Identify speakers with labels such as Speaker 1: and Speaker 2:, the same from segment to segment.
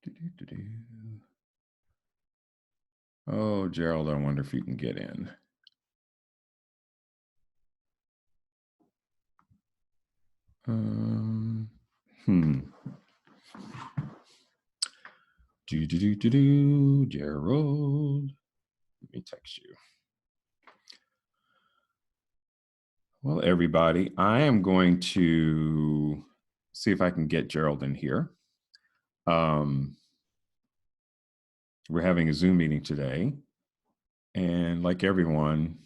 Speaker 1: Do-do-do-do. Oh, Gerald, I wonder if you can get in. Um, hmm. Do, Gerald. Let me text you. Well, everybody, I am going to see if I can get Gerald in here. We're having a Zoom meeting today. And like everyone,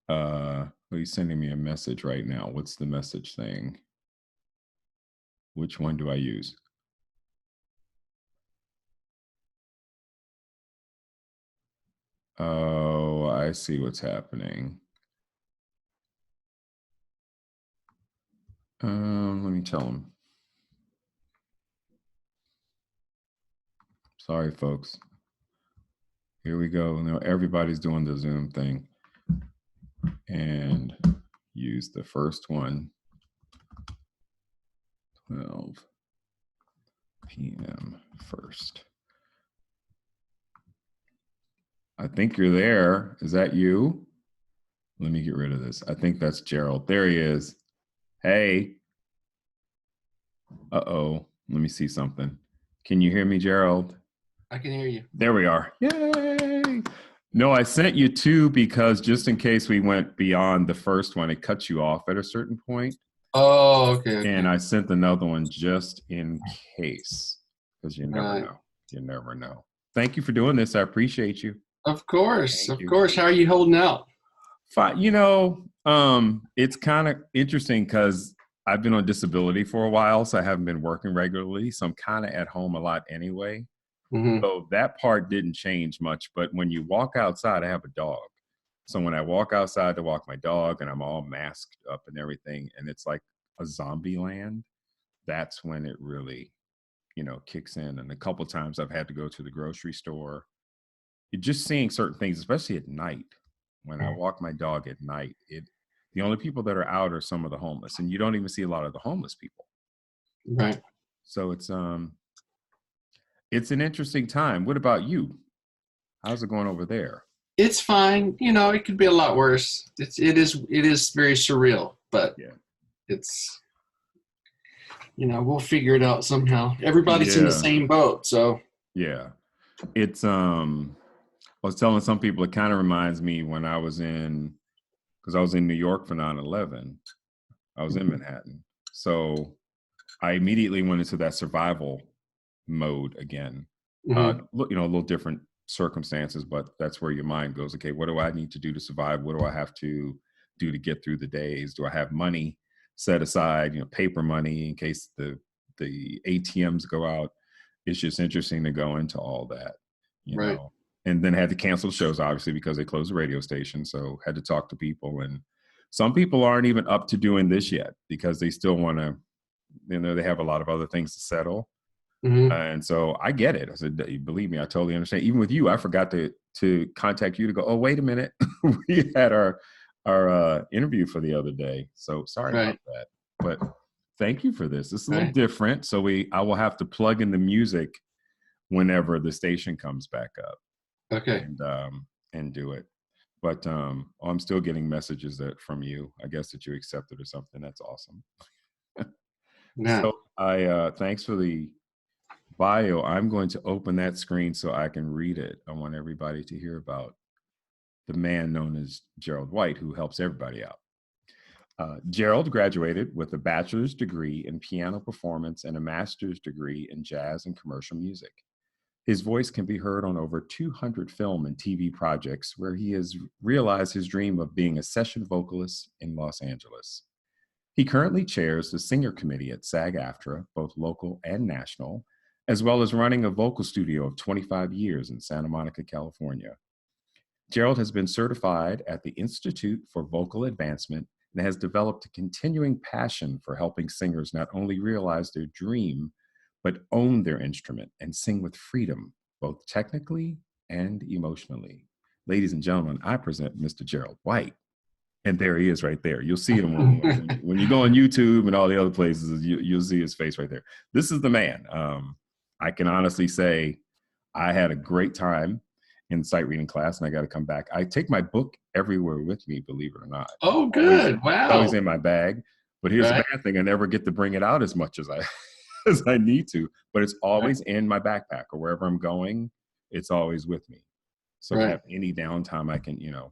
Speaker 1: he's sending me a message right now. What's the message thing? Which one do I use? Oh, I see what's happening. Let me tell him. Sorry, folks. Here we go. Now everybody's doing the Zoom thing. And use the first one. 12 p.m. first. I think you're there. Is that you? Let me get rid of this. I think that's Gerald. There he is. Hey. Uh-oh. Let me see something. Can you hear me, Gerald?
Speaker 2: I can hear you.
Speaker 1: There we are. Yay. No, I sent you two because just in case we went beyond the first one, it cuts you off at a certain point.
Speaker 2: Oh, okay.
Speaker 1: And I sent another one just in case, because you never know. You never know. Thank you for doing this. I appreciate you.
Speaker 2: Of course. Of course. How are you holding out?
Speaker 1: Fine. It's kind of interesting because I've been on disability for a while, so I haven't been working regularly. So I'm kind of at home a lot anyway.
Speaker 2: Mm-hmm.
Speaker 1: So that part didn't change much. But when you walk outside, I have a dog. So when I walk outside to walk my dog and I'm all masked up and everything, and it's like a zombie land, that's when it really, kicks in. And a couple of times I've had to go to the grocery store. You're just seeing certain things, especially at night. When I walk my dog at night, the only people that are out are some of the homeless, and you don't even see a lot of the homeless people.
Speaker 2: Right.
Speaker 1: So it's an interesting time. What about you? How's it going over there?
Speaker 2: It's fine. It could be a lot worse. It is very surreal, but
Speaker 1: Yeah.
Speaker 2: it's we'll figure it out somehow. Everybody's in the same boat, so
Speaker 1: yeah. It's I was telling some people it kind of reminds me when because I was in New York for 9/11. I was in Manhattan. So I immediately went into that survival mode again.
Speaker 2: Mm-hmm.
Speaker 1: A little different circumstances, but that's where your mind goes. Okay, what do I need to do to survive? What do I have to do to get through the days? Do I have money set aside, paper money in case the ATMs go out? It's just interesting to go into all that,
Speaker 2: Right.
Speaker 1: And then had to cancel shows, obviously, because they closed the radio station. So had to talk to people. And some people aren't even up to doing this yet because they still want to, they have a lot of other things to settle.
Speaker 2: Mm-hmm.
Speaker 1: And so I get it. I said, believe me, I totally understand. Even with you, I forgot to contact you to go, oh, wait a minute. We had our interview for the other day. So sorry about that. But thank you for this. This is a little different. So I will have to plug in the music whenever the station comes back up.
Speaker 2: Okay.
Speaker 1: And do it. But I'm still getting messages from you, I guess, that you accepted or something. That's awesome.
Speaker 2: Yeah.
Speaker 1: So thanks for the bio. I'm going to open that screen so I can read it. I want everybody to hear about the man known as Gerald White, who helps everybody out. Gerald graduated with a bachelor's degree in piano performance and a master's degree in jazz and commercial music. His voice can be heard on over 200 film and TV projects where he has realized his dream of being a session vocalist in Los Angeles. He currently chairs the Singer Committee at SAG-AFTRA, both local and national, as well as running a vocal studio of 25 years in Santa Monica, California. Gerald has been certified at the Institute for Vocal Advancement and has developed a continuing passion for helping singers not only realize their dream, but own their instrument and sing with freedom, both technically and emotionally. Ladies and gentlemen, I present Mr. Gerald White. And there he is right there. You'll see him when you go on YouTube and all the other places, you'll see his face right there. This is the man. I can honestly say I had a great time in sight reading class, and I got to come back. I take my book everywhere with me, believe it or not.
Speaker 2: Oh,
Speaker 1: Always,
Speaker 2: good.
Speaker 1: it's always
Speaker 2: Wow.
Speaker 1: in my bag. But here's the
Speaker 2: Right.
Speaker 1: bad thing: I never get to bring it out as much as I as I need to. But it's
Speaker 2: Right.
Speaker 1: always in my backpack, or wherever I'm going. It's always with me. So if I
Speaker 2: Right.
Speaker 1: have any downtime, I can,
Speaker 2: Yeah.
Speaker 1: flip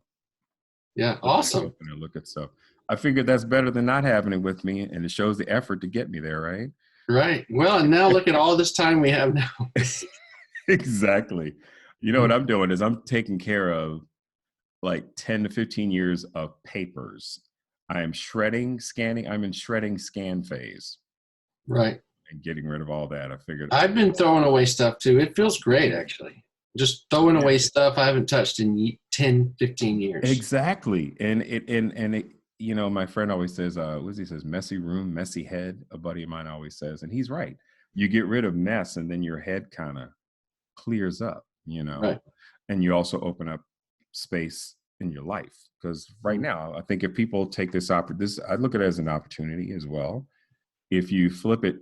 Speaker 1: it
Speaker 2: Awesome.
Speaker 1: open and look at stuff. I figured that's better than not having it with me, and it shows the effort to get me there, right?
Speaker 2: Right. Well, and now look at all this time we have now.
Speaker 1: Exactly. You know what I'm doing is I'm taking care of like 10 to 15 years of papers. I am shredding, scanning. I'm in shredding scan phase
Speaker 2: Right.
Speaker 1: and getting rid of all that. I figured,
Speaker 2: I've been throwing away stuff too. It feels great, actually. Just throwing
Speaker 1: yeah,
Speaker 2: away stuff I haven't touched in 10, 15 years.
Speaker 1: exactly. My friend always says, what does he says? Messy room, messy head. A buddy of mine always says, and he's right. You get rid of mess and then your head kind of clears up,
Speaker 2: Right.
Speaker 1: and you also open up space in your life. Because right now, I think if people take this I look at it as an opportunity as well. If you flip it,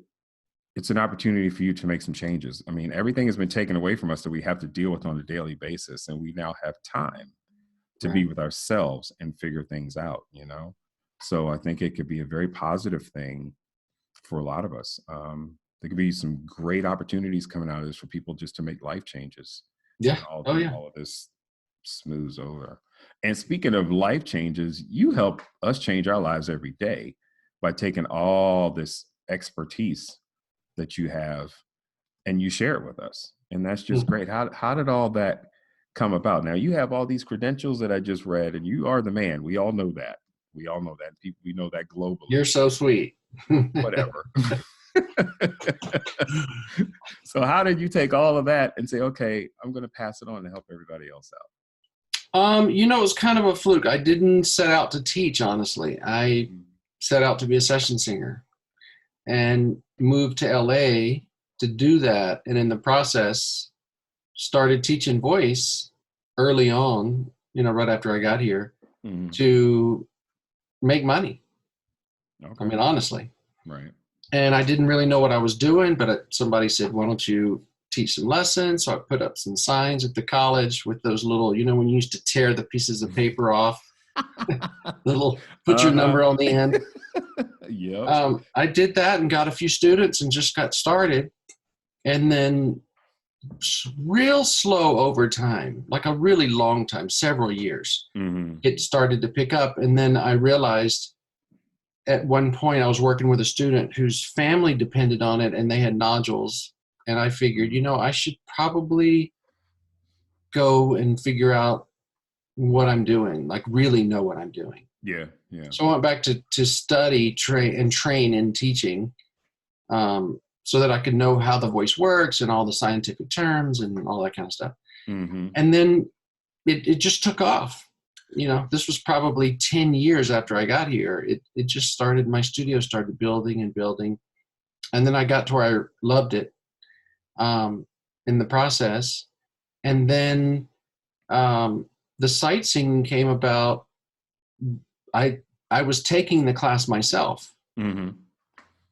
Speaker 1: it's an opportunity for you to make some changes. I mean, everything has been taken away from us that we have to deal with on a daily basis, and we now have time to
Speaker 2: Right.
Speaker 1: be with ourselves and figure things out. So I think it could be a very positive thing for a lot of us. There could be some great opportunities coming out of this for people just to make life changes when
Speaker 2: Yeah. Oh, yeah.
Speaker 1: all of this smooths over. And speaking of life changes, you help us change our lives every day by taking all this expertise that you have and you share it with us. And that's just
Speaker 2: Mhm.
Speaker 1: great. How did all that come about? Now you have all these credentials that I just read, and you are the man. We all know that. We all know that. We know that globally.
Speaker 2: You're so sweet.
Speaker 1: Whatever. So how did you take all of that and say, okay, I'm going to pass it on to help everybody else out?
Speaker 2: It was kind of a fluke. I didn't set out to teach, honestly. I set out to be a session singer and moved to LA to do that. And in the process, started teaching voice early on, right after I got here to make money.
Speaker 1: Okay.
Speaker 2: I mean, honestly.
Speaker 1: Right.
Speaker 2: And I didn't really know what I was doing, but somebody said, why don't you teach some lessons? So I put up some signs at the college with those little, when you used to tear the pieces of paper off, little, put your number on the end.
Speaker 1: Yep.
Speaker 2: I did that and got a few students and just got started. And then real slow over time, like a really long time, several years, it started to pick up. And then I realized at one point I was working with a student whose family depended on it and they had nodules. And I figured, I should probably go and figure out what I'm doing, like really know what I'm doing.
Speaker 1: Yeah. Yeah.
Speaker 2: So I went back to study, train in teaching, so that I could know how the voice works and all the scientific terms and all that kind of stuff. And then it just took off. This was probably 10 years after I got here. It just started, my studio started building and building. And then I got to where I loved it in the process. And then the sight singing came about. I was taking the class myself.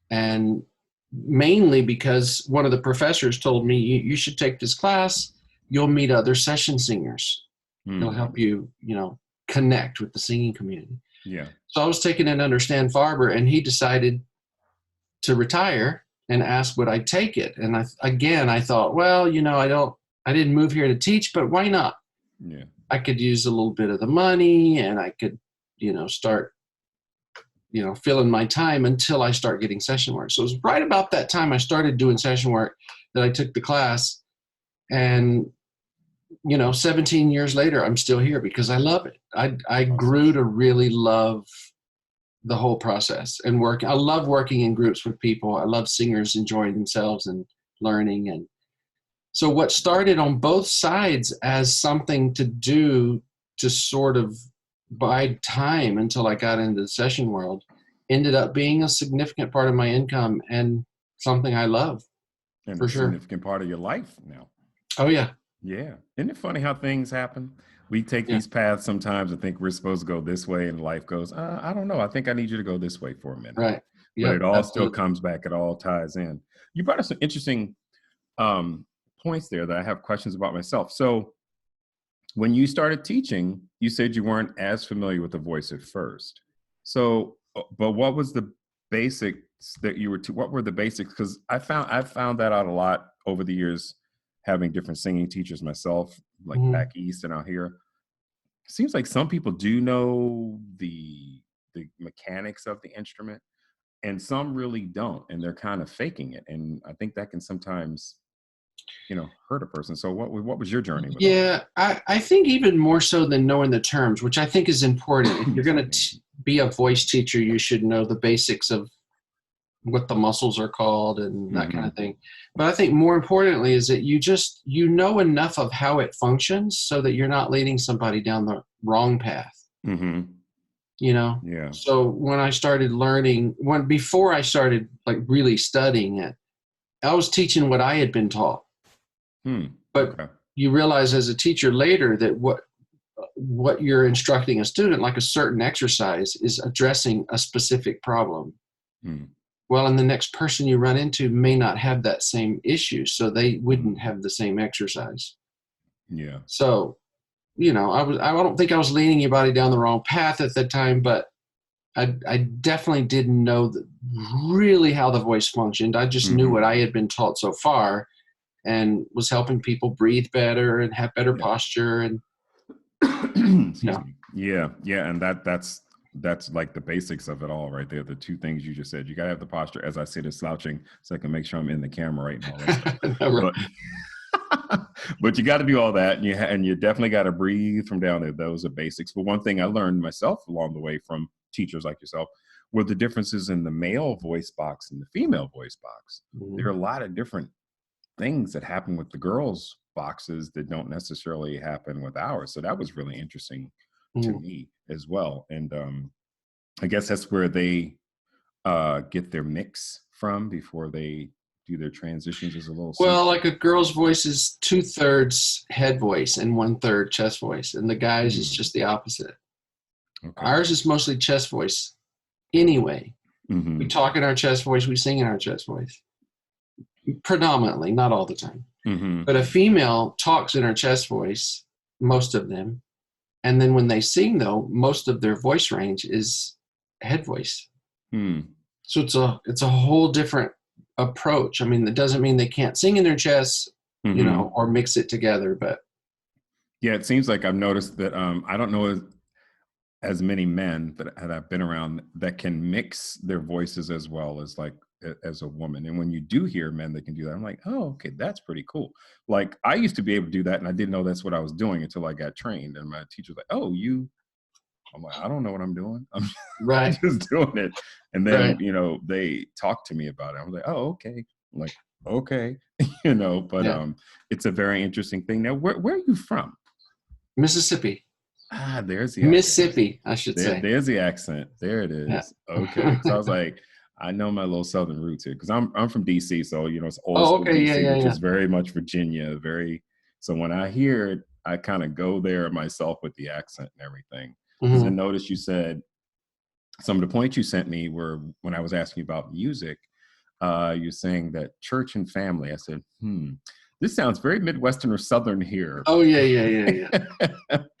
Speaker 2: And mainly because one of the professors told me, you should take this class. You'll meet other session singers. It'll help you, connect with the singing community.
Speaker 1: Yeah.
Speaker 2: So I was taking it under Stan Farber, and he decided to retire and asked would I take it. And I thought, well, I didn't move here to teach, but why not?
Speaker 1: Yeah.
Speaker 2: I could use a little bit of the money, and I could, start, filling my time until I start getting session work. So it was right about that time I started doing session work that I took the class. And 17 years later, I'm still here because I love it. I grew to really love the whole process and work. I love working in groups with people. I love singers enjoying themselves and learning. And so what started on both sides as something to do to sort of bide time until I got into the session world ended up being a significant part of my income and something I love.
Speaker 1: And
Speaker 2: for
Speaker 1: a
Speaker 2: sure.
Speaker 1: significant part of your life now.
Speaker 2: Oh, yeah.
Speaker 1: Yeah. Isn't it funny how things happen? We take these paths sometimes and think we're supposed to go this way, and life goes, I don't know. I think I need you to go this way for a minute.
Speaker 2: Right.
Speaker 1: But
Speaker 2: Yep,
Speaker 1: it all
Speaker 2: absolutely.
Speaker 1: still comes back. It all ties in. You brought us some interesting points there that I have questions about myself. So when you started teaching, you said you weren't as familiar with the voice at first. So, but what was the basics that you were what were the basics? Because I've found that out a lot over the years, having different singing teachers myself, like back east and out here. It seems like some people do know the mechanics of the instrument, and some really don't, and they're kind of faking it. And I think that can sometimes, hurt a person. So what was your journey with all
Speaker 2: Yeah, I think even more so than knowing the terms, which I think is important. If you're going to be a voice teacher, you should know the basics of what the muscles are called and that kind of thing. But I think more importantly is that you know enough of how it functions so that you're not leading somebody down the wrong path.
Speaker 1: Yeah.
Speaker 2: So when I started learning, before I started like really studying it, I was teaching what I had been taught. But you realize as a teacher later that what you're instructing a student, like a certain exercise, is addressing a specific problem. Well, and the next person you run into may not have that same issue, so they wouldn't have the same exercise.
Speaker 1: Yeah.
Speaker 2: So, I don't think I was leading anybody down the wrong path at the time, but I definitely didn't know really how the voice functioned. I just knew what I had been taught so far, and was helping people breathe better and have better posture. And
Speaker 1: yeah, and that's like the basics of it all right there. The two things you just said. You gotta have the posture, as I say, the slouching, so I can make sure I'm in the camera right and all that stuff. But you got to do all that, and you definitely got to breathe from down there. Those are basics. But one thing I learned myself along the way from teachers like yourself were the differences in the male voice box and the female voice box. There are a lot of different things that happen with the girls' boxes that don't necessarily happen with ours. So that was really interesting to me as well. And I guess that's where they get their mix from before they do their transitions, is a little simple.
Speaker 2: Well, like a girl's voice is 2/3 head voice and 1/3 chest voice, and the guys is just the opposite. Ours is mostly chest voice anyway. We talk in our chest voice, we sing in our chest voice. Predominantly, not all the time. But a female talks in her chest voice, most of them. And then when they sing, though, most of their voice range is head voice. So it's a whole different approach. I mean, that doesn't mean they can't sing in their chest, or mix it together. But
Speaker 1: yeah, it seems like I've noticed that I don't know as many men that I've been around that can mix their voices as well as a woman. And when you do hear men that can do that, I'm like, oh, okay, that's pretty cool. Like I used to be able to do that, and I didn't know that's what I was doing until I got trained. And my teacher was like, oh, I'm like, I don't know what I'm doing. I'm just doing it. And then, they talked to me about it. I was like, oh, okay. I'm like, okay, but it's a very interesting thing. Now, where are you from?
Speaker 2: Mississippi.
Speaker 1: There's the
Speaker 2: Mississippi, I should say.
Speaker 1: There's the accent. There it is. Yeah. Okay. So I was like, I know my little Southern roots here because I'm from DC. So, it's old school DC, which is very much Virginia. So when I hear it, I kind of go there myself with the accent and everything. Because I noticed you said some of the points you sent me were when I was asking you about music, you're saying that church and family. I said, this sounds very Midwestern or Southern here.
Speaker 2: Oh yeah.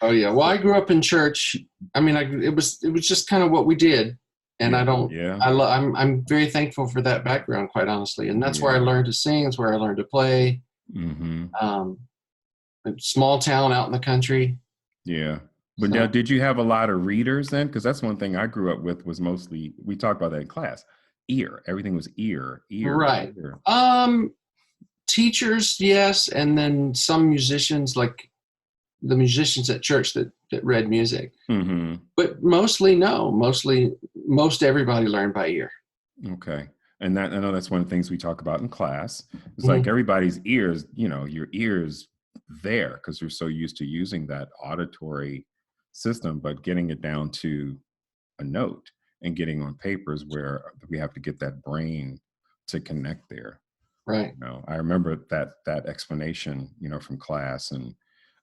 Speaker 2: Oh yeah. Well, I grew up in church. I mean, it was just kind of what we did, and I'm very thankful for that background, quite honestly. And that's where I learned to sing. That's where I learned to play. A small town out in the country.
Speaker 1: Yeah. But now, did you have a lot of readers then? Because that's one thing I grew up with was mostly, we talked about that in class, ear. Everything was ear.
Speaker 2: Right.
Speaker 1: Ear.
Speaker 2: Teachers, yes. And then some musicians, like the musicians at church that read music. But mostly, no. Most everybody learned by ear.
Speaker 1: Okay. And I know that's one of the things we talk about in class. It's like everybody's ears, your ears there because you're so used to using that auditory system, but getting it down to a note and getting on papers where we have to get that brain to connect there.
Speaker 2: Right.
Speaker 1: I remember that explanation, from class, and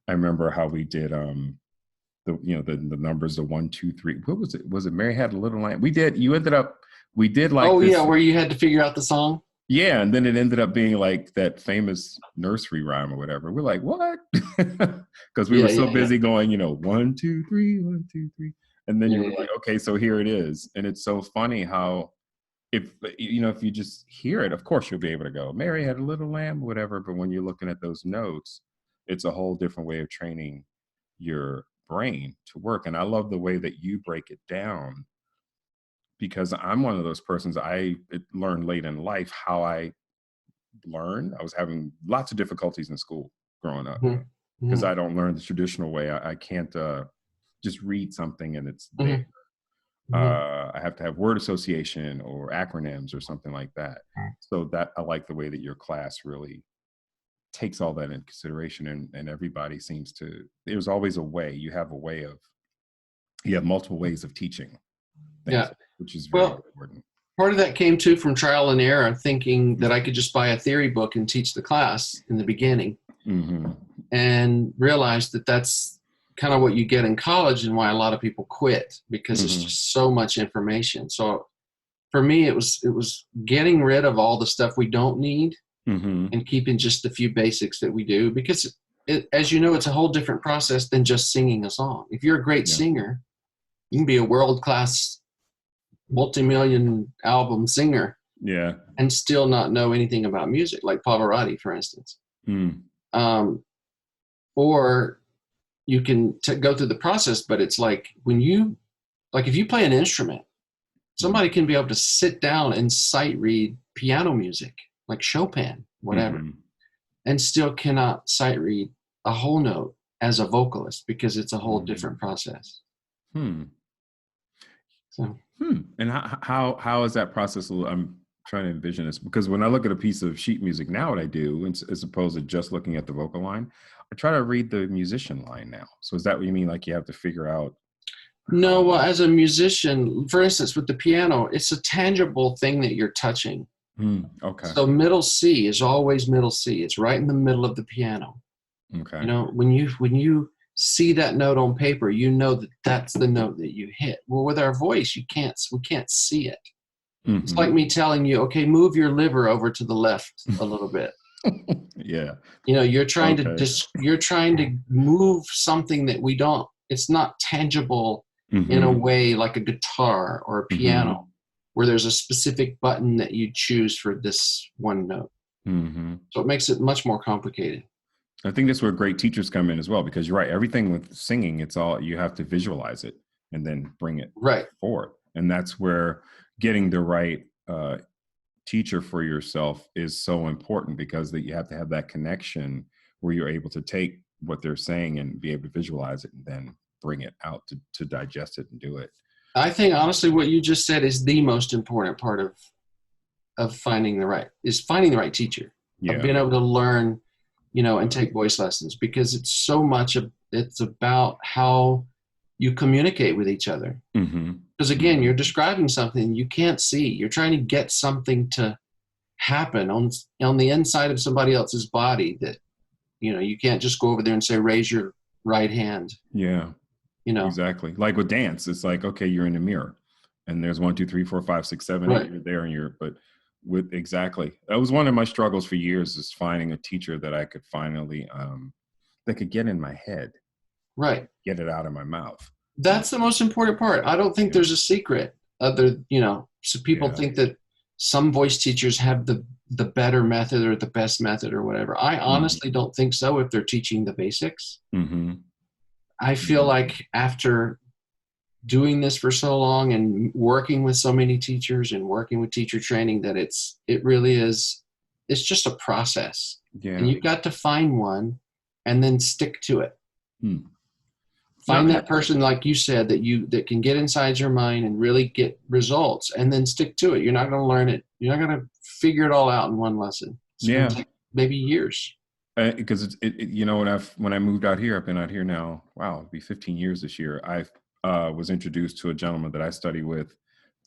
Speaker 1: I remember how we did the numbers, the 1, 2, 3. What was it? Was it Mary Had a Little Lamb? We did like.
Speaker 2: Oh
Speaker 1: this,
Speaker 2: yeah, where you had to figure out the song.
Speaker 1: Yeah, and then it ended up being like that famous nursery rhyme or whatever. We're like, what? Because we were
Speaker 2: Yeah,
Speaker 1: so
Speaker 2: yeah, yeah,
Speaker 1: busy going, 1, 2, 3, 1, 2, 3. And then you
Speaker 2: yeah,
Speaker 1: were
Speaker 2: yeah.
Speaker 1: like, okay, so here it is. And it's so funny how if you just hear it, of course you'll be able to go, Mary had a little lamb, whatever. But when you're looking at those notes, it's a whole different way of training your brain to work. And I love the way that you break it down, because I'm one of those persons, learned late in life how I learn. I was having lots of difficulties in school growing up
Speaker 2: Mhm,
Speaker 1: because
Speaker 2: mhm,
Speaker 1: I don't learn the traditional way. I can't just read something and it's there.
Speaker 2: mhm, mhm.
Speaker 1: I have to have word association or acronyms or something like that. So that I like the way that your class really takes all that into consideration, and everybody seems to. There's always a way. You have multiple ways of teaching
Speaker 2: Yeah.
Speaker 1: things, which is very
Speaker 2: Well,
Speaker 1: important.
Speaker 2: part of that came too from trial and error, thinking that I could just buy a theory book and teach the class in the beginning,
Speaker 1: Mm-hmm.
Speaker 2: and realized that that's kind of what you get in college and why a lot of people quit, because it's
Speaker 1: Mm-hmm.
Speaker 2: just so much information. So for me, it was getting rid of all the stuff we don't need
Speaker 1: Mm-hmm.
Speaker 2: and keeping just the few basics that we do, because as you know, it's a whole different process than just singing a song. If you're a great
Speaker 1: Yeah.
Speaker 2: singer, you can be a world-class multi-million album singer
Speaker 1: Yeah.
Speaker 2: and still not know anything about music, like Pavarotti, for instance.
Speaker 1: Mm.
Speaker 2: Um, or you can go through the process, but it's like if you play an instrument, somebody can be able to sit down and sight read piano music, like Chopin, whatever,
Speaker 1: Mm-hmm.
Speaker 2: and still cannot sight read a whole note as a vocalist, because it's a whole
Speaker 1: Mm-hmm.
Speaker 2: different process.
Speaker 1: Hmm.
Speaker 2: So,
Speaker 1: And how is that process? I'm trying to envision this, because when I look at a piece of sheet music now, what I do, as opposed to just looking at the vocal line, I try to read the musician line now. So is that what you mean? Like you have to figure out
Speaker 2: no, well,
Speaker 1: how?
Speaker 2: as a musician, for instance, with the piano, it's a tangible thing that you're touching.
Speaker 1: Okay.
Speaker 2: So middle C is always middle C. It's right in the middle of the piano.
Speaker 1: Okay.
Speaker 2: You know, when you see that note on paper, you know that that's the note that you hit. Well, with our voice, we can't see it. It's like
Speaker 1: Mm-hmm.
Speaker 2: me telling you, okay, move your liver over to the left a little bit.
Speaker 1: Yeah.
Speaker 2: You know,
Speaker 1: Okay.
Speaker 2: you're trying to move something that we don't. It's not tangible in a
Speaker 1: Mm-hmm.
Speaker 2: way like a guitar or a
Speaker 1: Mm-hmm.
Speaker 2: piano, where there's a specific button that you choose for this one note.
Speaker 1: Mm-hmm.
Speaker 2: So it makes it much more complicated.
Speaker 1: I think that's where great teachers come in as well, because you're right. Everything with singing, it's all you have to visualize it and then bring it
Speaker 2: Right.
Speaker 1: forward. And that's where getting the right teacher for yourself is so important, because that you have to have that connection where you're able to take what they're saying and be able to visualize it and then bring it out to digest it and do it.
Speaker 2: I think honestly, what you just said is the most important part of finding the right teacher, of
Speaker 1: Yeah.
Speaker 2: being able to learn, and
Speaker 1: Yeah.
Speaker 2: take voice lessons, because it's about how you communicate with each other.
Speaker 1: Mm-hmm.
Speaker 2: Because again,
Speaker 1: Mm-hmm.
Speaker 2: you're describing something you can't see. You're trying to get something to happen on the inside of somebody else's body, that you can't just go over there and say, raise your right hand.
Speaker 1: Yeah.
Speaker 2: You know,
Speaker 1: Exactly. Like with dance, it's like, okay, you're in the mirror and there's 1, 2, 3, 4, 5, 6, 7, 8,
Speaker 2: right,
Speaker 1: you're there but exactly. That was one of my struggles for years, is finding a teacher that I could finally, that could get in my head,
Speaker 2: right.
Speaker 1: get it out of my mouth.
Speaker 2: That's the most important part. I don't think
Speaker 1: Yeah.
Speaker 2: there's a secret so people
Speaker 1: Yeah.
Speaker 2: think that some voice teachers have the better method or the best method or whatever. I honestly
Speaker 1: Mm-hmm.
Speaker 2: don't think so if they're teaching the basics.
Speaker 1: Mm-hmm.
Speaker 2: I feel
Speaker 1: Mm-hmm.
Speaker 2: like after doing this for so long and working with so many teachers and working with teacher training, that it really is, it's just a process. And
Speaker 1: Yeah.
Speaker 2: you've got to find one and then stick to it.
Speaker 1: Hmm. Now,
Speaker 2: Find that person, like you said, that can get inside your mind and really get results, and then stick to it. You're not going to learn it. You're not going to figure it all out in one lesson. It's going to
Speaker 1: yeah,
Speaker 2: take maybe years.
Speaker 1: because when I moved out here, I've been out here now. Wow, it'll be 15 years this year. I was introduced to a gentleman that I study with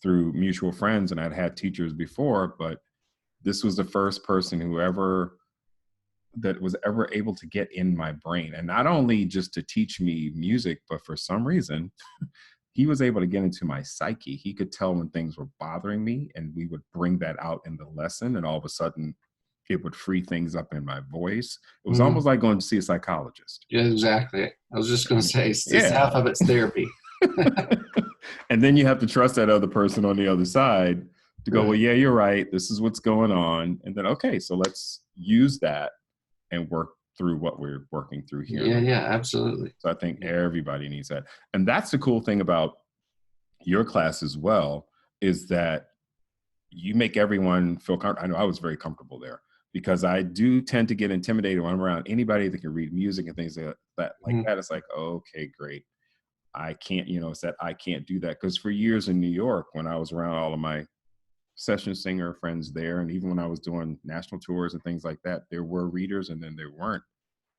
Speaker 1: through mutual friends, and I'd had teachers before, but this was the first person that was ever able to get in my brain, and not only just to teach me music, but for some reason he was able to get into my psyche. He could tell when things were bothering me, and we would bring that out in the lesson, and all of a sudden it would free things up in my voice. It was almost like going to see a psychologist.
Speaker 2: Yeah, exactly. I was just going to say, it's
Speaker 1: Yeah.
Speaker 2: half of it's therapy.
Speaker 1: And then you have to trust that other person on the other side to go, well, yeah, you're right. This is what's going on. And then, okay, so let's use that and work through what we're working through here.
Speaker 2: Yeah, absolutely.
Speaker 1: So I think everybody needs that. And that's the cool thing about your class as well, is that you make everyone feel comfortable. I know I was very comfortable there, because I do tend to get intimidated when I'm around anybody that can read music and things like that. It's like, okay, great. I can't, it's that I can't do that. Because for years in New York, when I was around all of my session singer friends there, and even when I was doing national tours and things like that, there were readers and then there weren't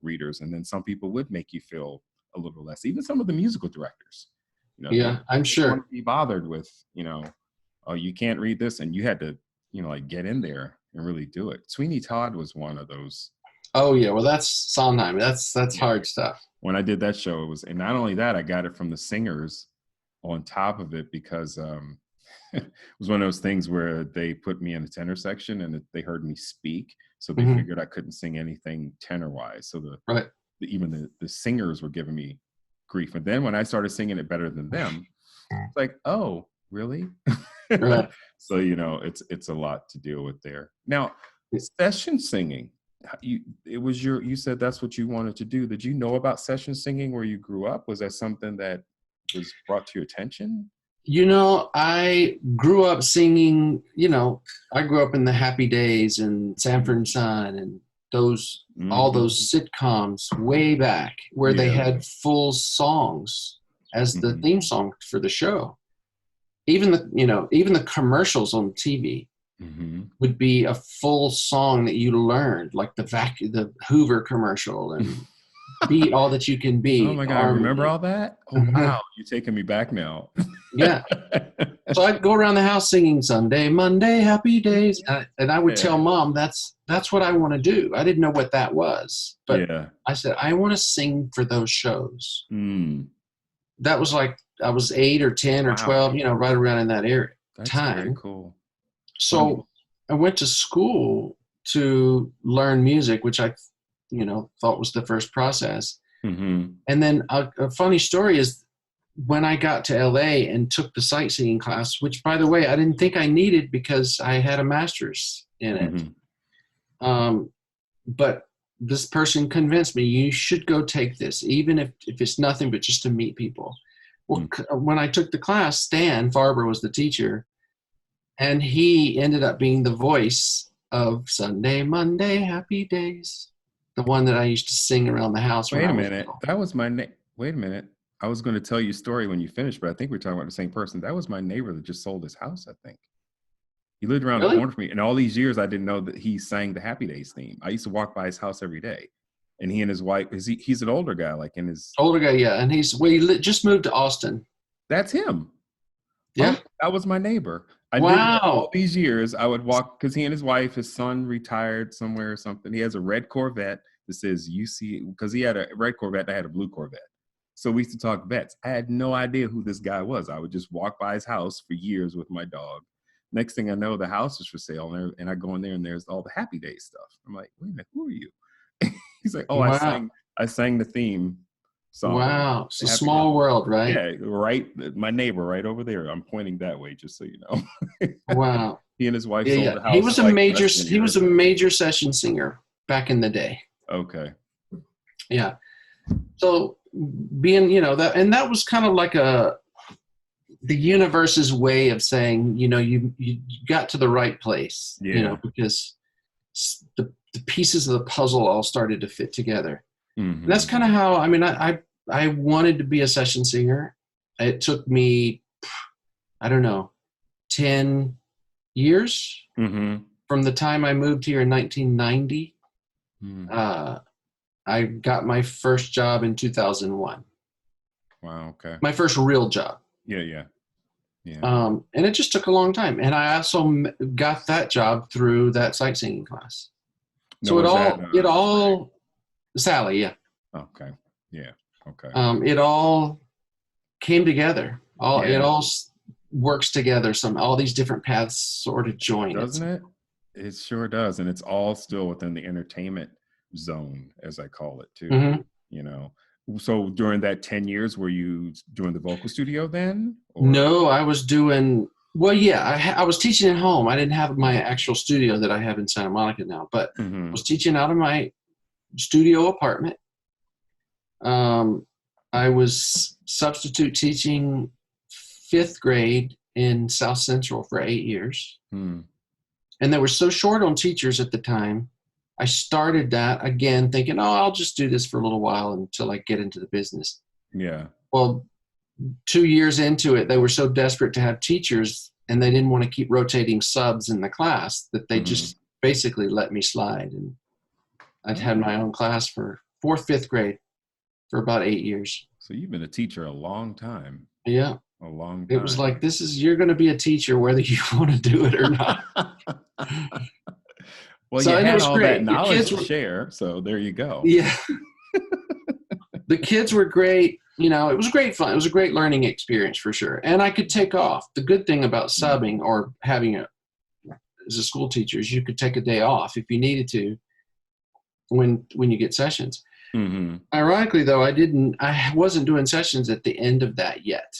Speaker 1: readers. And then some people would make you feel a little less, even some of the musical directors.
Speaker 2: I'm sure.
Speaker 1: Want to be bothered with, oh, you can't read this, and you had to, like get in there and really do it. Sweeney Todd was one of those.
Speaker 2: Oh yeah, well that's Sondheim. That's hard stuff.
Speaker 1: When I did that show, it was, and not only that, I got it from the singers on top of it, because it was one of those things where they put me in the tenor section and they heard me speak, so they figured I couldn't sing anything tenor wise. So even the singers were giving me grief. And then when I started singing it better than them, it's like, oh, really?
Speaker 2: Right.
Speaker 1: So it's a lot to deal with there. Now, session singing. You said that's what you wanted to do. Did you know about session singing where you grew up? Was that something that was brought to your attention?
Speaker 2: I grew up singing, I grew up in the Happy Days and Sanford and Son and all those sitcoms way back where they had full songs as the theme song for the show. Even the commercials on TV would be a full song that you learned, like the Hoover commercial and Be All That You Can Be.
Speaker 1: Oh my God, remember all that? Oh wow, you're taking me back now.
Speaker 2: Yeah. So I'd go around the house singing Sunday, Monday, Happy Days. And I would tell Mom, that's what I want to do. I didn't know what that was. But I said, I want to sing for those shows. That was like, I was 8 or 10 or 12, right around in that area.
Speaker 1: That's
Speaker 2: time.
Speaker 1: Very cool.
Speaker 2: So I went to school to learn music, which I, thought was the first process. And then a funny story is when I got to LA and took the sightseeing class, which by the way, I didn't think I needed because I had a master's in it. But this person convinced me, you should go take this, even if it's nothing but just to meet people. Well, when I took the class, Stan Farber was the teacher, and he ended up being the voice of Sunday, Monday, Happy Days, the one that I used to sing around the house.
Speaker 1: Wait a minute. That was my name. Wait a minute. I was going to tell you a story when you finished, but I think we're talking about the same person. That was my neighbor that just sold his house, I think. He lived around the corner from me. And all these years, I didn't know that he sang the Happy Days theme. I used to walk by his house every day. And he and his wife, he's an older guy, like in his...
Speaker 2: Older guy, yeah. And he just moved to Austin.
Speaker 1: That's him.
Speaker 2: Yeah.
Speaker 1: Oh, that was my neighbor. I
Speaker 2: wow.
Speaker 1: did all these years. I would walk, because he and his wife, his son retired somewhere or something. He has a red Corvette that says UC, because he had a red Corvette, I had a blue Corvette. So we used to talk vets. I had no idea who this guy was. I would just walk by his house for years with my dog. Next thing I know, the house is for sale, and I go in there and there's all the Happy Days stuff. I'm like, wait a minute, who are you? He's like, oh, wow. I sang the theme song.
Speaker 2: Wow, it's a small world, right?
Speaker 1: Yeah, right. My neighbor right over there. I'm pointing that way, just so you know.
Speaker 2: Wow.
Speaker 1: He and his wife sold the house.
Speaker 2: He was a major session singer back in the day.
Speaker 1: Okay.
Speaker 2: Yeah. So being, that was kind of like the universe's way of saying, you got to the right place, because the pieces of the puzzle all started to fit together. And that's kind of how, I wanted to be a session singer. It took me, 10 years from the time I moved here in 1990. I got my first job in 2001.
Speaker 1: Wow. Okay.
Speaker 2: My first real job.
Speaker 1: Yeah.
Speaker 2: And it just took a long time. And I also got that job through that sightseeing class. So it all, Sally, yeah.
Speaker 1: Okay. Yeah. Okay.
Speaker 2: It all came together. It all works together. All these different paths sort of join.
Speaker 1: Doesn't it? It sure does. And it's all still within the entertainment zone, as I call it too.
Speaker 2: Mm-hmm.
Speaker 1: You know, so during that 10 years, were you doing the vocal studio then? Or?
Speaker 2: No, I was doing, well, yeah, I was teaching at home. I didn't have my actual studio that I have in Santa Monica now, but I was teaching out of my studio apartment. I was substitute teaching 5th grade in South Central for 8 years. And they were so short on teachers at the time. I started that again thinking, oh, I'll just do this for a little while until I get into the business.
Speaker 1: Yeah.
Speaker 2: Well, 2 years into it, they were so desperate to have teachers and they didn't want to keep rotating subs in the class that they just basically let me slide. And I'd had my own class for 4th, 5th grade for about 8 years.
Speaker 1: So you've been a teacher a long time.
Speaker 2: Yeah.
Speaker 1: A long time.
Speaker 2: It was like, you're going to be a teacher whether you want to do it or not.
Speaker 1: Well, so, you had all great. That knowledge to share, so there you go.
Speaker 2: Yeah. The kids were great. You know, it was great fun. It was a great learning experience for sure. And I could take off. The good thing about subbing or having as a school teacher is you could take a day off if you needed to when you get sessions. Ironically, though, I wasn't doing sessions at the end of that yet.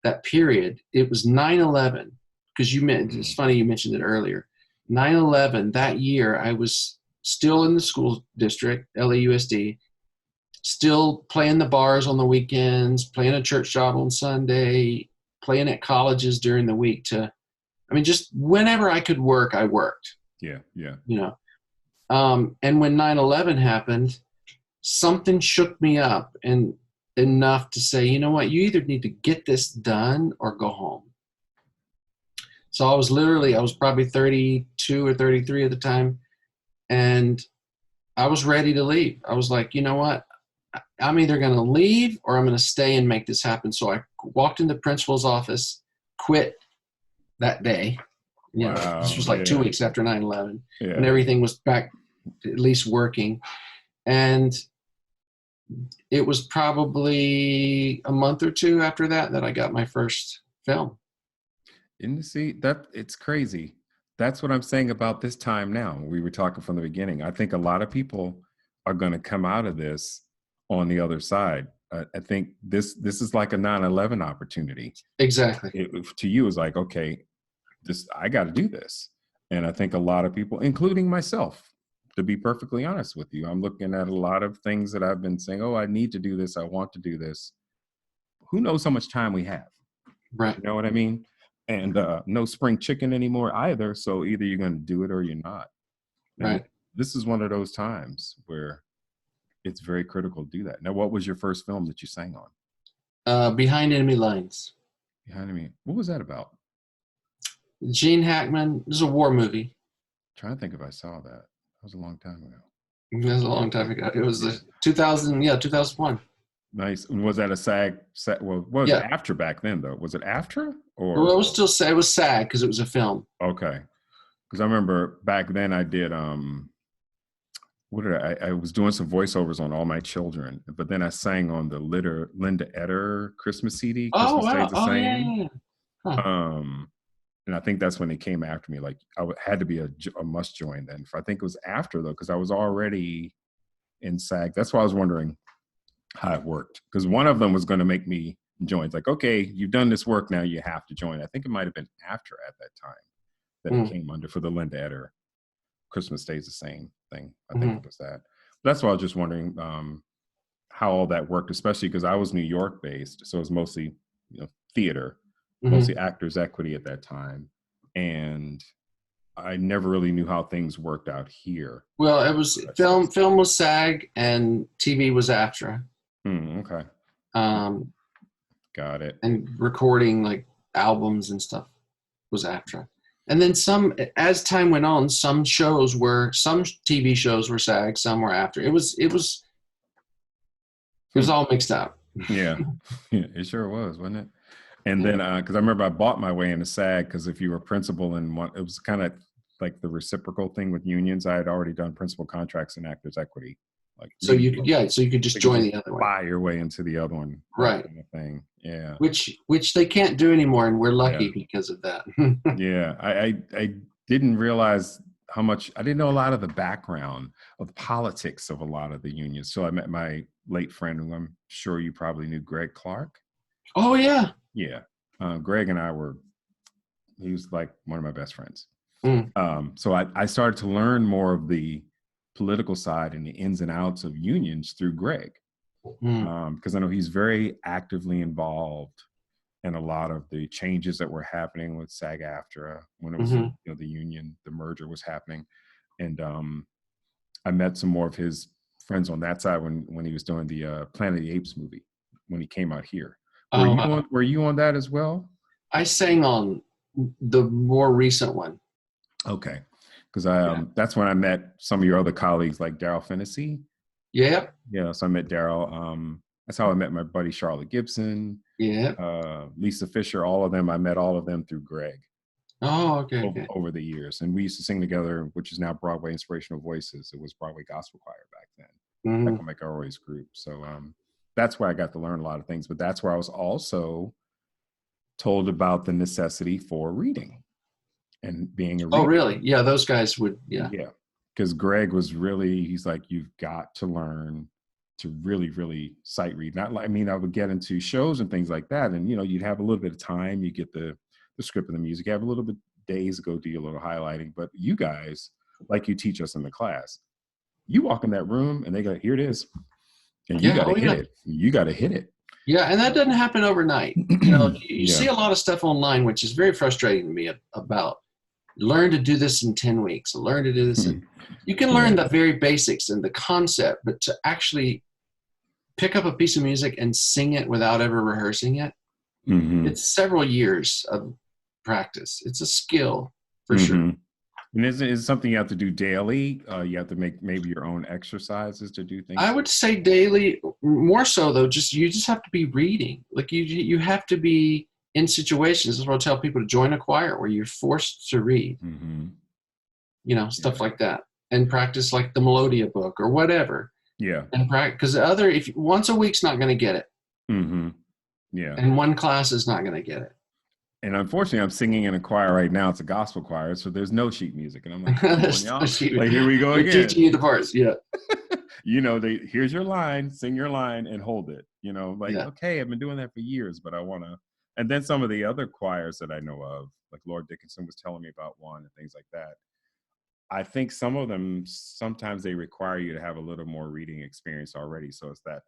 Speaker 2: That period, it was 9/11, because it's funny you mentioned it earlier. 9/11, that year, I was still in the school district, LAUSD, still playing the bars on the weekends, playing a church job on Sunday, playing at colleges during the week just whenever I could work, I worked.
Speaker 1: Yeah.
Speaker 2: You know, and when 9/11 happened, something shook me up and enough to say, you know what, you either need to get this done or go home. So I was probably 32 or 33 at the time, and I was ready to leave. I was like, you know what, I'm either going to leave or I'm going to stay and make this happen. So I walked in the principal's office, quit that day. You know, this was like 2 weeks after 9/11, and everything was back at least working. And it was probably a month or two after that I got my first film.
Speaker 1: And see, that it's crazy. That's what I'm saying about this time now. We were talking from the beginning. I think a lot of people are going to come out of this on the other side. I think this is like a 9/11 opportunity.
Speaker 2: Exactly.
Speaker 1: To you, it's like, okay, I got to do this. And I think a lot of people, including myself, to be perfectly honest with you, I'm looking at a lot of things that I've been saying, oh, I need to do this. I want to do this. Who knows how much time we have?
Speaker 2: Right.
Speaker 1: You know what I mean? And no spring chicken anymore either. So either you're going to do it or you're not. And
Speaker 2: right.
Speaker 1: This is one of those times where it's very critical to do that. Now, what was your first film that you sang
Speaker 2: on? Behind Enemy Lines.
Speaker 1: Behind Enemy. What was that about?
Speaker 2: Gene Hackman. This is a war movie.
Speaker 1: I'm trying to think if I saw that. That was a long time ago.
Speaker 2: It was a long time ago. It was 2001.
Speaker 1: Nice. And was that a SAG? Well, what was it after back then, though? Was it after? Or
Speaker 2: well, it was still it was SAG because it was a film.
Speaker 1: Okay. Because I remember back then I did I was doing some voiceovers on All My Children, but then I sang on the Linda Eder Christmas CD. Christmas Stays the Same.
Speaker 2: Yeah. Huh.
Speaker 1: And I think that's when they came after me. Like I had to be a must join then. I think it was after though, because I was already in SAG. That's why I was wondering how it worked. Because one of them was going to make me join. It's like, okay, you've done this work, now you have to join. I think it might have been after at that time that it came under for the Linda Eder Christmas Stays the Same thing. I think it was that. That's why I was just wondering how all that worked, especially because I was New York based. So it was mostly, theater. Mostly Actors Equity at that time, and I never really knew how things worked out here.
Speaker 2: Well, it was film was SAG and TV was AFTRA.
Speaker 1: Okay. Got it.
Speaker 2: And recording like albums and stuff was AFTRA. And then as time went on, some TV shows were SAG, some were AFTRA. It was all mixed up.
Speaker 1: Yeah, it sure was, wasn't it? And then, because I remember I bought my way into SAG, because if you were principal in one, it was kind of like the reciprocal thing with unions. I had already done principal contracts in Actors Equity. Like
Speaker 2: So
Speaker 1: maybe
Speaker 2: you could, yeah, so you could just join the other one.
Speaker 1: buy your way into the other one.
Speaker 2: Right.
Speaker 1: Kind of thing. Yeah.
Speaker 2: Which they can't do anymore, and we're lucky because of that.
Speaker 1: Yeah. I didn't realize how much, I didn't know a lot of the background of politics of a lot of the unions. So I met my late friend, who I'm sure you probably knew, Greg Clark.
Speaker 2: Oh, yeah.
Speaker 1: Yeah. Greg and I he was like one of my best friends. So I started to learn more of the political side and the ins and outs of unions through Greg. Because I know he's very actively involved in a lot of the changes that were happening with SAG-AFTRA when it was, you know, the union, the merger was happening. And I met some more of his friends on that side when he was doing the Planet of the Apes movie, when he came out here. Were you on that as well?
Speaker 2: I sang on the more recent one.
Speaker 1: Okay. Because that's when I met some of your other colleagues, like Daryl Fennessy.
Speaker 2: Yep.
Speaker 1: Yeah, so I met Daryl. That's how I met my buddy Charlotte Gibson.
Speaker 2: Yeah.
Speaker 1: Lisa Fisher, all of them. I met all of them through Greg.
Speaker 2: Oh, okay.
Speaker 1: Over the years. And we used to sing together, which is now Broadway Inspirational Voices. It was Broadway Gospel Choir back then. Back on McElroy's group. So that's where I got to learn a lot of things. But that's where I was also told about the necessity for reading and being a reader.
Speaker 2: Oh, really? Yeah, those guys would, yeah.
Speaker 1: Yeah. Because Greg was really, he's like, you've got to learn to really, really sight read. Not like, I mean, I would get into shows and things like that. And, you know, you'd have a little bit of time, you get the script and the music, you have a little bit days to go do a little highlighting. But you guys, like you teach us in the class, you walk in that room and they go, here it is. And you got to hit it. You got to hit it.
Speaker 2: Yeah. And that doesn't happen overnight. You know, you see a lot of stuff online, which is very frustrating to me about learn to do this in 10 weeks, learn to do this. You can learn the very basics and the concept, but to actually pick up a piece of music and sing it without ever rehearsing it, it's several years of practice. It's a skill for sure.
Speaker 1: And is it something you have to do daily? You have to make maybe your own exercises to do things?
Speaker 2: I would say daily, more so though, you just have to be reading. Like you have to be in situations. This is what I tell people, to join a choir where you're forced to read, you know, stuff like that, and practice like the Melodia book or whatever.
Speaker 1: Yeah.
Speaker 2: And practice, because once a week's not going to get it.
Speaker 1: Yeah.
Speaker 2: And one class is not going to get it.
Speaker 1: And unfortunately, I'm singing in a choir right now. It's a gospel choir, so there's no sheet music. And I'm like, come on, y'all. Like, here we go again.
Speaker 2: They're teaching you the parts, yeah.
Speaker 1: You know, here's your line, sing your line, and hold it. You know, like, okay, I've been doing that for years, but I want to. And then some of the other choirs that I know of, like Lord Dickinson was telling me about one and things like that. I think some of them, sometimes they require you to have a little more reading experience already. So it's that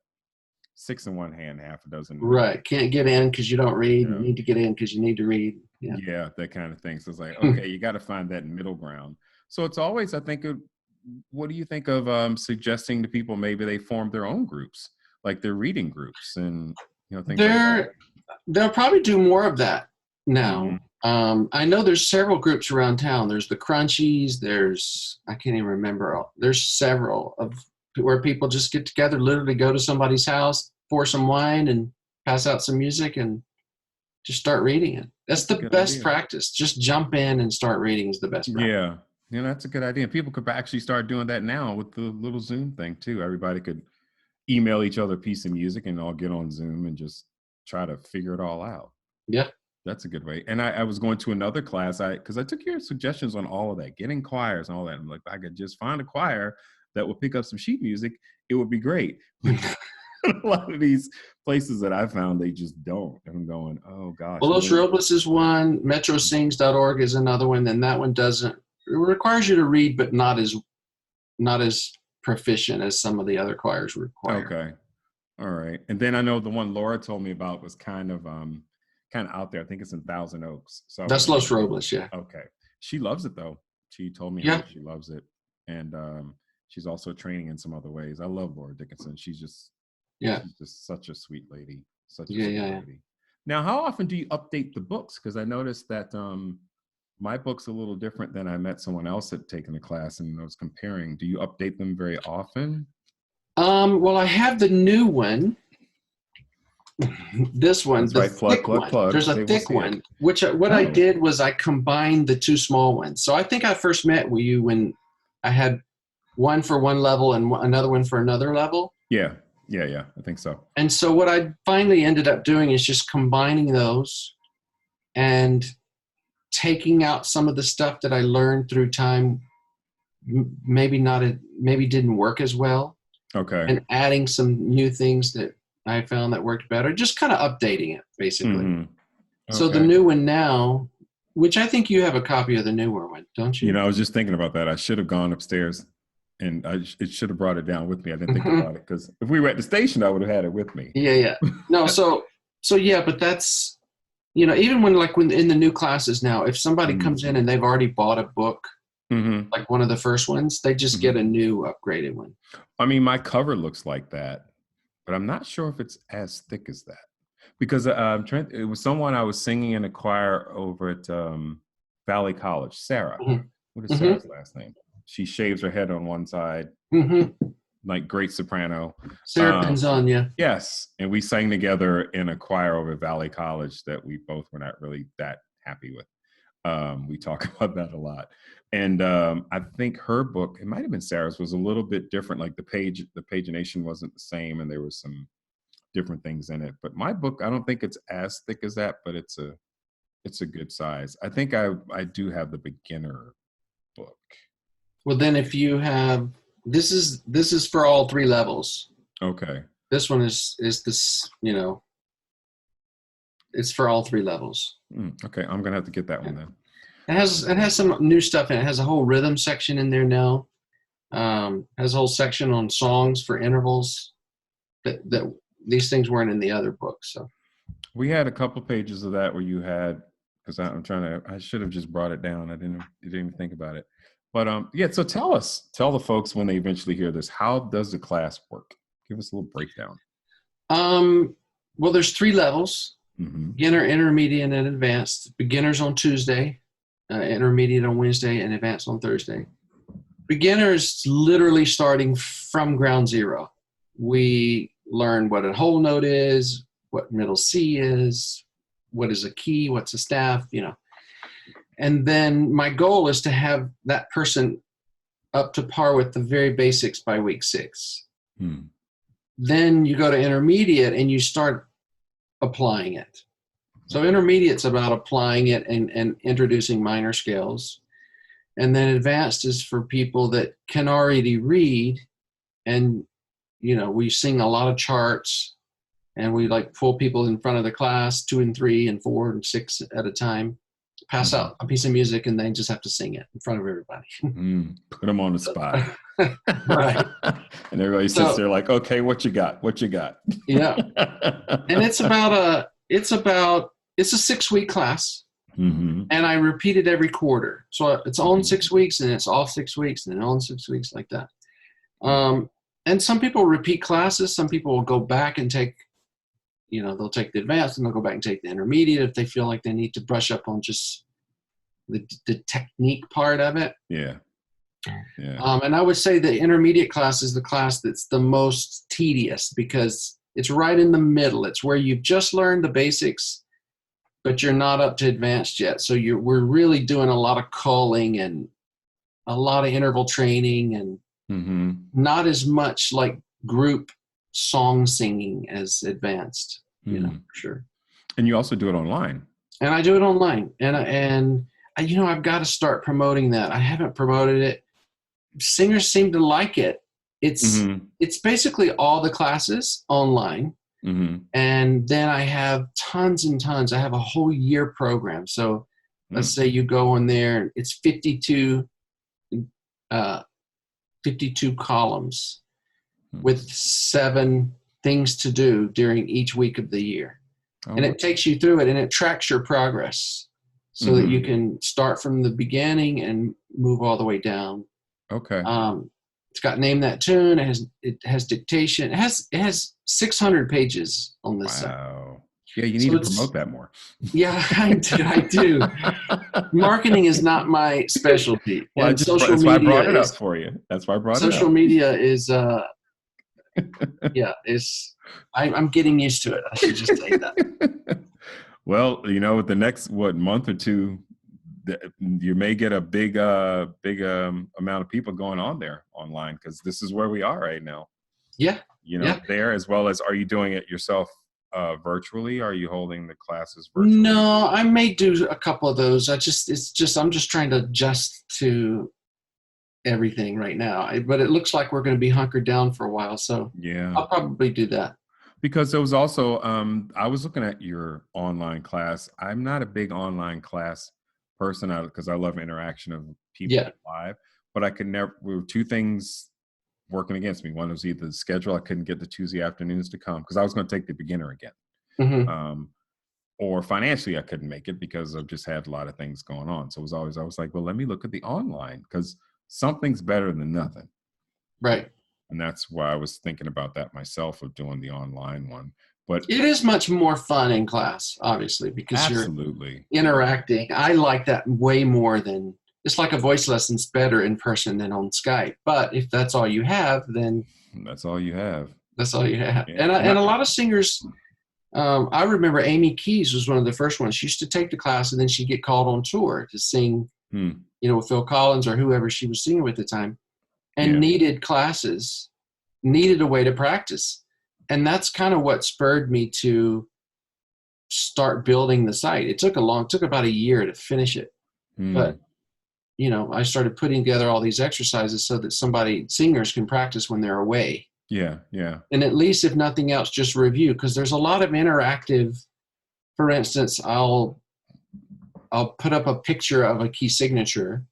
Speaker 1: 6 in one hand, half a dozen.
Speaker 2: Right. Can't get in because you don't read. You need to get in because you need to read.
Speaker 1: Yeah, that kind of thing. So it's like, okay, you got to find that middle ground. So it's always, I think, what do you think of suggesting to people maybe they form their own groups, like their reading groups and, you know, things like that?
Speaker 2: They'll probably do more of that now. I know there's several groups around town. There's the Crunchies. I can't even remember. There's several of where people just get together, literally go to somebody's house, pour some wine and pass out some music and just start reading it. That's the best practice. Just jump in and start reading is the best practice.
Speaker 1: Yeah. You know, that's a good idea. People could actually start doing that now with the little Zoom thing too. Everybody could email each other a piece of music and all get on Zoom and just try to figure it all out.
Speaker 2: Yeah.
Speaker 1: That's a good way. And I was going to another class because I took your suggestions on all of that, getting choirs and all that. I'm like, I could just find a choir that will pick up some sheet music. It would be great. A lot of these places that I found, they just don't. And I'm going, oh gosh.
Speaker 2: Well, Los Robles is one. Metrosings.org is another one. Then that one doesn't. It requires you to read, but not as proficient as some of the other choirs require.
Speaker 1: Okay. All right. And then I know the one Laura told me about was kind of out there. I think it's in Thousand Oaks. So
Speaker 2: that's Los Robles, yeah.
Speaker 1: Okay. She loves it though. She told me how she loves it. And she's also training in some other ways. I love Laura Dickinson. She's just such a sweet lady. Such a sweet lady. Now, how often do you update the books? Because I noticed that my book's a little different than I met someone else that taken the class and I was comparing. Do you update them very often?
Speaker 2: Well, I have the new one. This one,
Speaker 1: that's right. Plug.
Speaker 2: There's a thick one, which I did was I combined the two small ones. So I think I first met with you when I had one for one level and another one for another level.
Speaker 1: Yeah. I think so.
Speaker 2: And so what I finally ended up doing is just combining those and taking out some of the stuff that I learned through time, maybe didn't work as well.
Speaker 1: Okay.
Speaker 2: And adding some new things that I found that worked better, just kind of updating it basically.
Speaker 1: Mm-hmm. Okay.
Speaker 2: So the new one now, which I think you have a copy of the newer one, don't you?
Speaker 1: I was just thinking about that. I should have gone upstairs and it should have brought it down with me. I didn't think about it because if we were at the station, I would have had it with me.
Speaker 2: Yeah. No, so yeah, but that's, even when in the new classes now, if somebody comes in and they've already bought a book, like one of the first ones, they just get a new upgraded one.
Speaker 1: I mean, my cover looks like that, but I'm not sure if it's as thick as that. Because it was someone I was singing in a choir over at Valley College, Sarah. What is Sarah's last name? She shaves her head on one side, like great soprano.
Speaker 2: Sarah Pinzon, yeah.
Speaker 1: Yes, and we sang together in a choir over at Valley College that we both were not really that happy with. We talk about that a lot. And I think her book, it might have been Sarah's, was a little bit different. Like the pagination wasn't the same, and there was some different things in it. But my book, I don't think it's as thick as that, but it's a good size. I think I do have the beginner book.
Speaker 2: Well, then if you have, this is for all three levels.
Speaker 1: Okay.
Speaker 2: This one is this, it's for all three levels.
Speaker 1: Okay, I'm gonna have to get that one then.
Speaker 2: It has some new stuff in it. It has a whole rhythm section in there now. Has a whole section on songs for intervals that these things weren't in the other books. So
Speaker 1: we had a couple pages of that where you had, because I should have just brought it down. I didn't even think about it. But so tell the folks when they eventually hear this, how does the class work? Give us a little breakdown.
Speaker 2: Well, there's three levels: beginner, intermediate, and advanced. Beginners on Tuesday, intermediate on Wednesday, and advanced on Thursday. Beginners literally starting from ground zero. We learn what a whole note is, what middle C is, what is a key, what's a staff, And then my goal is to have that person up to par with the very basics by week 6. Then you go to intermediate and you start applying it. So intermediate's about applying it and introducing minor scales. And then advanced is for people that can already read, and we sing a lot of charts, and we pull people in front of the class 2 and 3 and 4 and 6 at a time, pass out a piece of music, and they just have to sing it in front of everybody.
Speaker 1: Put them on the spot.
Speaker 2: Right.
Speaker 1: And everybody sits there like, okay, what you got?
Speaker 2: Yeah. And it's a 6-week class. And I repeat it every quarter. So it's on 6 weeks and it's off 6 weeks and then on 6 weeks, like that. And some people repeat classes. Some people will go back and take, they'll take the advanced and they'll go back and take the intermediate if they feel like they need to brush up on just the technique part of it.
Speaker 1: Yeah.
Speaker 2: And I would say the intermediate class is the class that's the most tedious because it's right in the middle. It's where you've just learned the basics, but you're not up to advanced yet. So we're really doing a lot of calling and a lot of interval training and not as much like group song singing as advanced, for sure.
Speaker 1: And you also do it online.
Speaker 2: And I do it online. And I've got to start promoting that. I haven't promoted it. Singers seem to like it. It's basically all the classes online. And then I have tons and tons. I have a whole year program. So let's say you go in there, it's 52 columns with 7 things to do during each week of the year. And it takes you through it and it tracks your progress so that you can start from the beginning and move all the way down.
Speaker 1: Okay.
Speaker 2: It's got Name That Tune. It has dictation. It has 600 pages on this site.
Speaker 1: Wow. Yeah, you need to promote that more.
Speaker 2: Yeah, I do. Marketing is not my specialty.
Speaker 1: Well, that's why I brought it up for you. That's why I brought it up.
Speaker 2: Social media is, I'm getting used to it. I should just say that.
Speaker 1: Well, the next month or two, you may get a big amount of people going on there online, because this is where we are right now.
Speaker 2: Yeah.
Speaker 1: There, as well as, are you doing it yourself virtually? Are you holding the classes virtually?
Speaker 2: No, I may do a couple of those. I'm just trying to adjust to everything right now. But it looks like we're going to be hunkered down for a while, so
Speaker 1: yeah,
Speaker 2: I'll probably do that.
Speaker 1: Because there was also, I was looking at your online class. I'm not a big online class person, because I love interaction of people live, but I could never, there were two things working against me. One was either the schedule, I couldn't get the Tuesday afternoons to come because I was going to take the beginner again.
Speaker 2: Mm-hmm.
Speaker 1: Or financially, I couldn't make it because I've just had a lot of things going on. So I was like, well, let me look at the online, because something's better than nothing.
Speaker 2: Right.
Speaker 1: And that's why I was thinking about that myself, of doing the online one. But
Speaker 2: it is much more fun in class, obviously, because
Speaker 1: absolutely
Speaker 2: you're interacting. I like that way more than, it's like a voice lesson's better in person than on Skype. But if that's all you have, then
Speaker 1: that's all you have.
Speaker 2: That's all you have.
Speaker 1: Yeah.
Speaker 2: And a lot of singers, I remember Amy Keys was one of the first ones. She used to take the class, and then she'd get called on tour to sing, with Phil Collins or whoever she was singing with at the time, and needed classes, needed a way to practice. And that's kind of what spurred me to start building the site. It took about a year to finish it. But, I started putting together all these exercises so that singers can practice when they're away.
Speaker 1: Yeah.
Speaker 2: And at least, if nothing else, just review, because there's a lot of interactive. For instance, I'll put up a picture of a key signature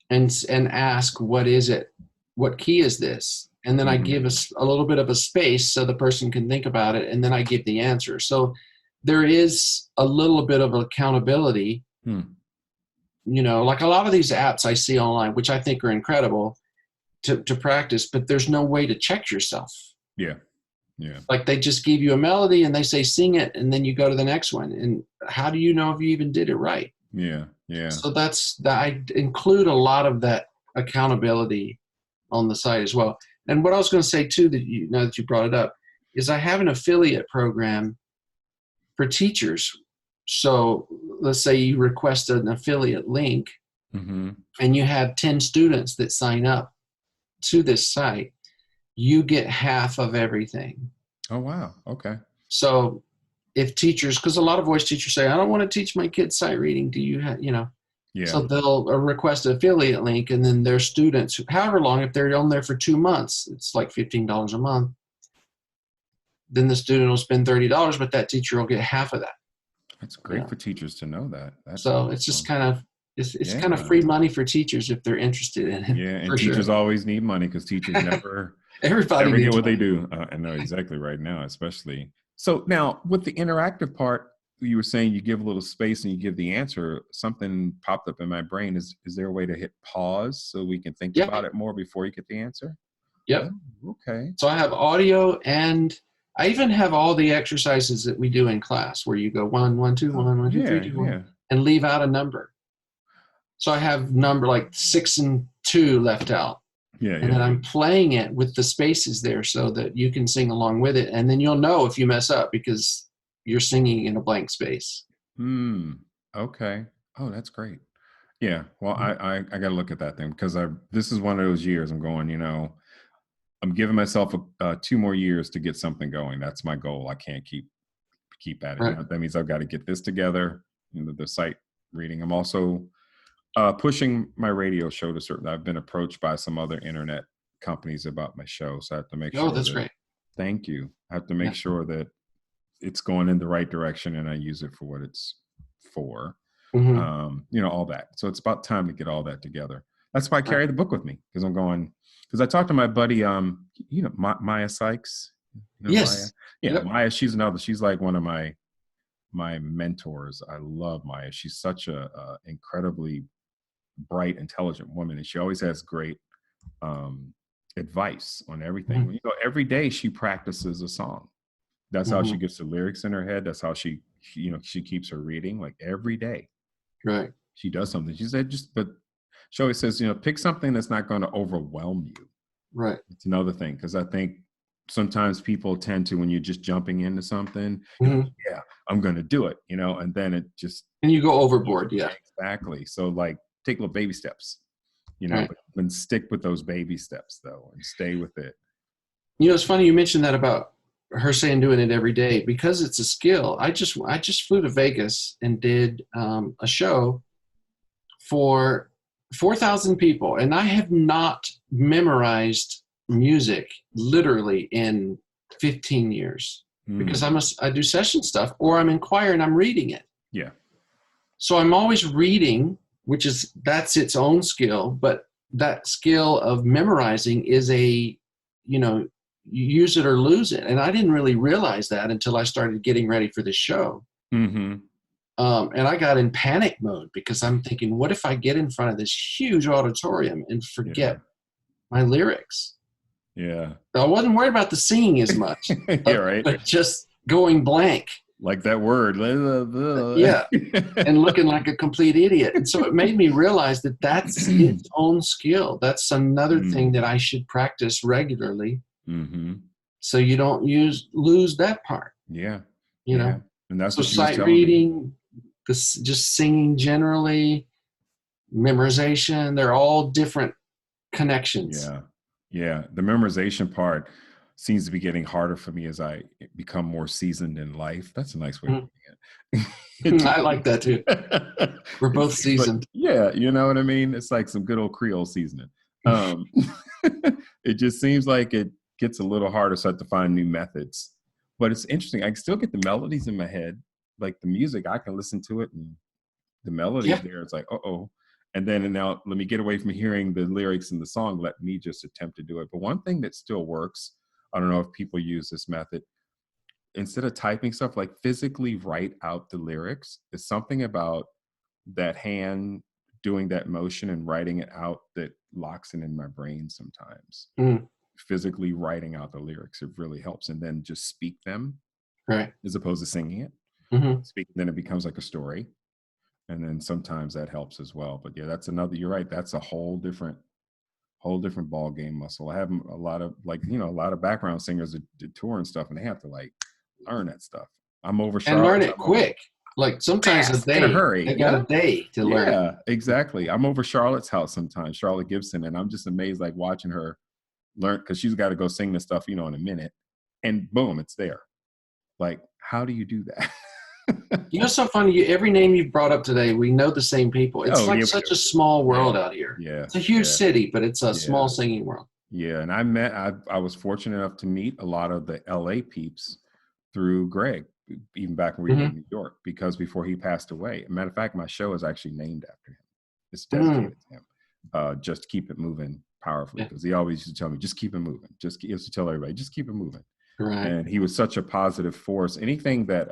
Speaker 2: and ask, what is it? What key is this? And then I give a little bit of a space so the person can think about it, and then I give the answer. So there is a little bit of accountability. Like a lot of these apps I see online, which I think are incredible to practice, but there's no way to check yourself.
Speaker 1: Yeah.
Speaker 2: Like they just give you a melody and they say, sing it, and then you go to the next one. And how do you know if you even did it right?
Speaker 1: Yeah.
Speaker 2: So I include a lot of that accountability on the site as well. And what I was going to say too, now that you brought it up, is I have an affiliate program for teachers. So let's say you request an affiliate link, and you have 10 students that sign up to this site, you get half of everything.
Speaker 1: Oh, wow. Okay.
Speaker 2: So if teachers, because a lot of voice teachers say, I don't want to teach my kids sight reading. Do you have, So they'll request an affiliate link, and then their students, however long, if they're on there for 2 months, it's like $15 a month. Then the student will spend $30, but that teacher will get half of that.
Speaker 1: That's great for teachers to know that.
Speaker 2: It's just kind of, it's kind of free money for teachers if they're interested in it.
Speaker 1: Yeah, and teachers always need money, because teachers never
Speaker 2: everybody needs
Speaker 1: get what
Speaker 2: money.
Speaker 1: they do. I know exactly right now, especially. So now with the interactive part, you were saying you give a little space and you give the answer. Something popped up in my brain. Is there a way to hit pause so we can think about it more before you get the answer?
Speaker 2: Yep.
Speaker 1: Oh, okay.
Speaker 2: So I have audio, and I even have all the exercises that we do in class, where you go 1, 1, 2, 1, 1, 2, 3, 2, 1, and leave out a number. So I have number like 6 and 2 left out. And then I'm playing it with the spaces there so that you can sing along with it. And then you'll know if you mess up, because you're singing in a blank space.
Speaker 1: Okay. Oh, that's great. Yeah. Well, I got to look at that thing, because this is one of those years I'm going, I'm giving myself 2 more years to get something going. That's my goal. I can't keep at it.
Speaker 2: Right.
Speaker 1: That means I've got to get this together, the sight reading. I'm also pushing my radio show to certain. I've been approached by some other internet companies about my show, so I have to make sure.
Speaker 2: Oh, that's great.
Speaker 1: Thank you. I have to make sure that it's going in the right direction and I use it for what it's for. All that. So it's about time to get all that together. That's why I carry the book with me, because I'm going. Because I talked to my buddy, Maya Sykes.
Speaker 2: Yes.
Speaker 1: Maya? Yeah, Maya. She's like one of my mentors. I love Maya. She's such a incredibly bright, intelligent woman, and she always has great advice on everything. Every day she practices a song. That's how she gets the lyrics in her head. That's how she keeps her reading, like every day.
Speaker 2: Right.
Speaker 1: She does something. She said, but she always says, pick something that's not going to overwhelm you.
Speaker 2: Right.
Speaker 1: It's another thing, because I think sometimes people tend to, when you're just jumping into something, you're like,
Speaker 2: Mm-hmm.
Speaker 1: yeah, I'm going to do it, you know, and then it just,
Speaker 2: And you go overboard. Yeah.
Speaker 1: exactly. So like take little baby steps, you know,
Speaker 2: Right.
Speaker 1: but then stick with those baby steps though, and stay with it.
Speaker 2: You know, it's funny you mentioned that about her saying doing it every day because it's a skill. I just flew to Vegas and did a show for 4,000 people, and I have not memorized music literally in 15 years because I do session stuff or I'm in choir and I'm reading it.
Speaker 1: Yeah.
Speaker 2: So I'm always reading, that's its own skill, but that skill of memorizing is a, you know, you use it or lose it. And I didn't really realize that until I started getting ready for the show.
Speaker 1: Mm-hmm.
Speaker 2: And I got in panic mode because I'm thinking, what if I get in front of this huge auditorium and forget my lyrics?
Speaker 1: Yeah.
Speaker 2: I wasn't worried about the singing as much,
Speaker 1: Yeah, right.
Speaker 2: but just going blank.
Speaker 1: Like that word.
Speaker 2: Yeah. And looking like a complete idiot. And so it made me realize that that's its own skill. That's another thing that I should practice regularly.
Speaker 1: Mm-hmm.
Speaker 2: So you don't lose that part.
Speaker 1: Yeah.
Speaker 2: You know?
Speaker 1: And that's
Speaker 2: So
Speaker 1: what she was
Speaker 2: sight
Speaker 1: telling me.
Speaker 2: reading, just singing generally, memorization, they're all different connections.
Speaker 1: Yeah. Yeah. The memorization part seems to be getting harder for me as I become more seasoned in life. That's a nice way of putting it.
Speaker 2: I like that too. We're both seasoned.
Speaker 1: Like, yeah, you know what I mean? It's like some good old Creole seasoning. It just seems like it gets a little harder so I have to find new methods. But it's interesting. I can still get the melodies in my head. Like the music, I can listen to it and the melody's there. It's like, uh-oh. And then now let me get away from hearing the lyrics in the song. Let me just attempt to do it. But one thing that still works, I don't know if people use this method, instead of typing stuff, like physically write out the lyrics. It's something about that hand doing that motion and writing it out that locks it in my brain sometimes. Physically writing out the lyrics, it really helps. And then just speak them,
Speaker 2: right,
Speaker 1: as opposed to singing it. Speak, then it becomes like a story. And then sometimes that helps as well. But yeah, that's another, you're right, that's a whole different ball game muscle. I have a lot of, like, you know, a lot of background singers that tour and stuff, and they have to like learn that stuff. I'm over
Speaker 2: and learn
Speaker 1: Charlotte.
Speaker 2: it quick. Like sometimes a day,
Speaker 1: in a hurry.
Speaker 2: they got a day to learn it.
Speaker 1: Yeah, exactly. I'm over Charlotte's house sometimes, Charlotte Gibson, and I'm just amazed, like watching her learn, because she's got to go sing this stuff, you know, in a minute, and boom, it's there. Like, how do you do that?
Speaker 2: You know, so funny. Every name you've brought up today, we know the same people. It's like such a small world out here.
Speaker 1: Yeah,
Speaker 2: it's a huge city, but it's a small singing world.
Speaker 1: Yeah, and I was fortunate enough to meet a lot of the LA peeps through Greg, even back when we were in New York, because before he passed away. Matter of fact, my show is actually named after him. It's dedicated to him. Just keep it moving powerfully, because he always used to tell me, just keep it moving. He used to tell everybody, just keep it moving.
Speaker 2: Right.
Speaker 1: And he was such a positive force. Anything that,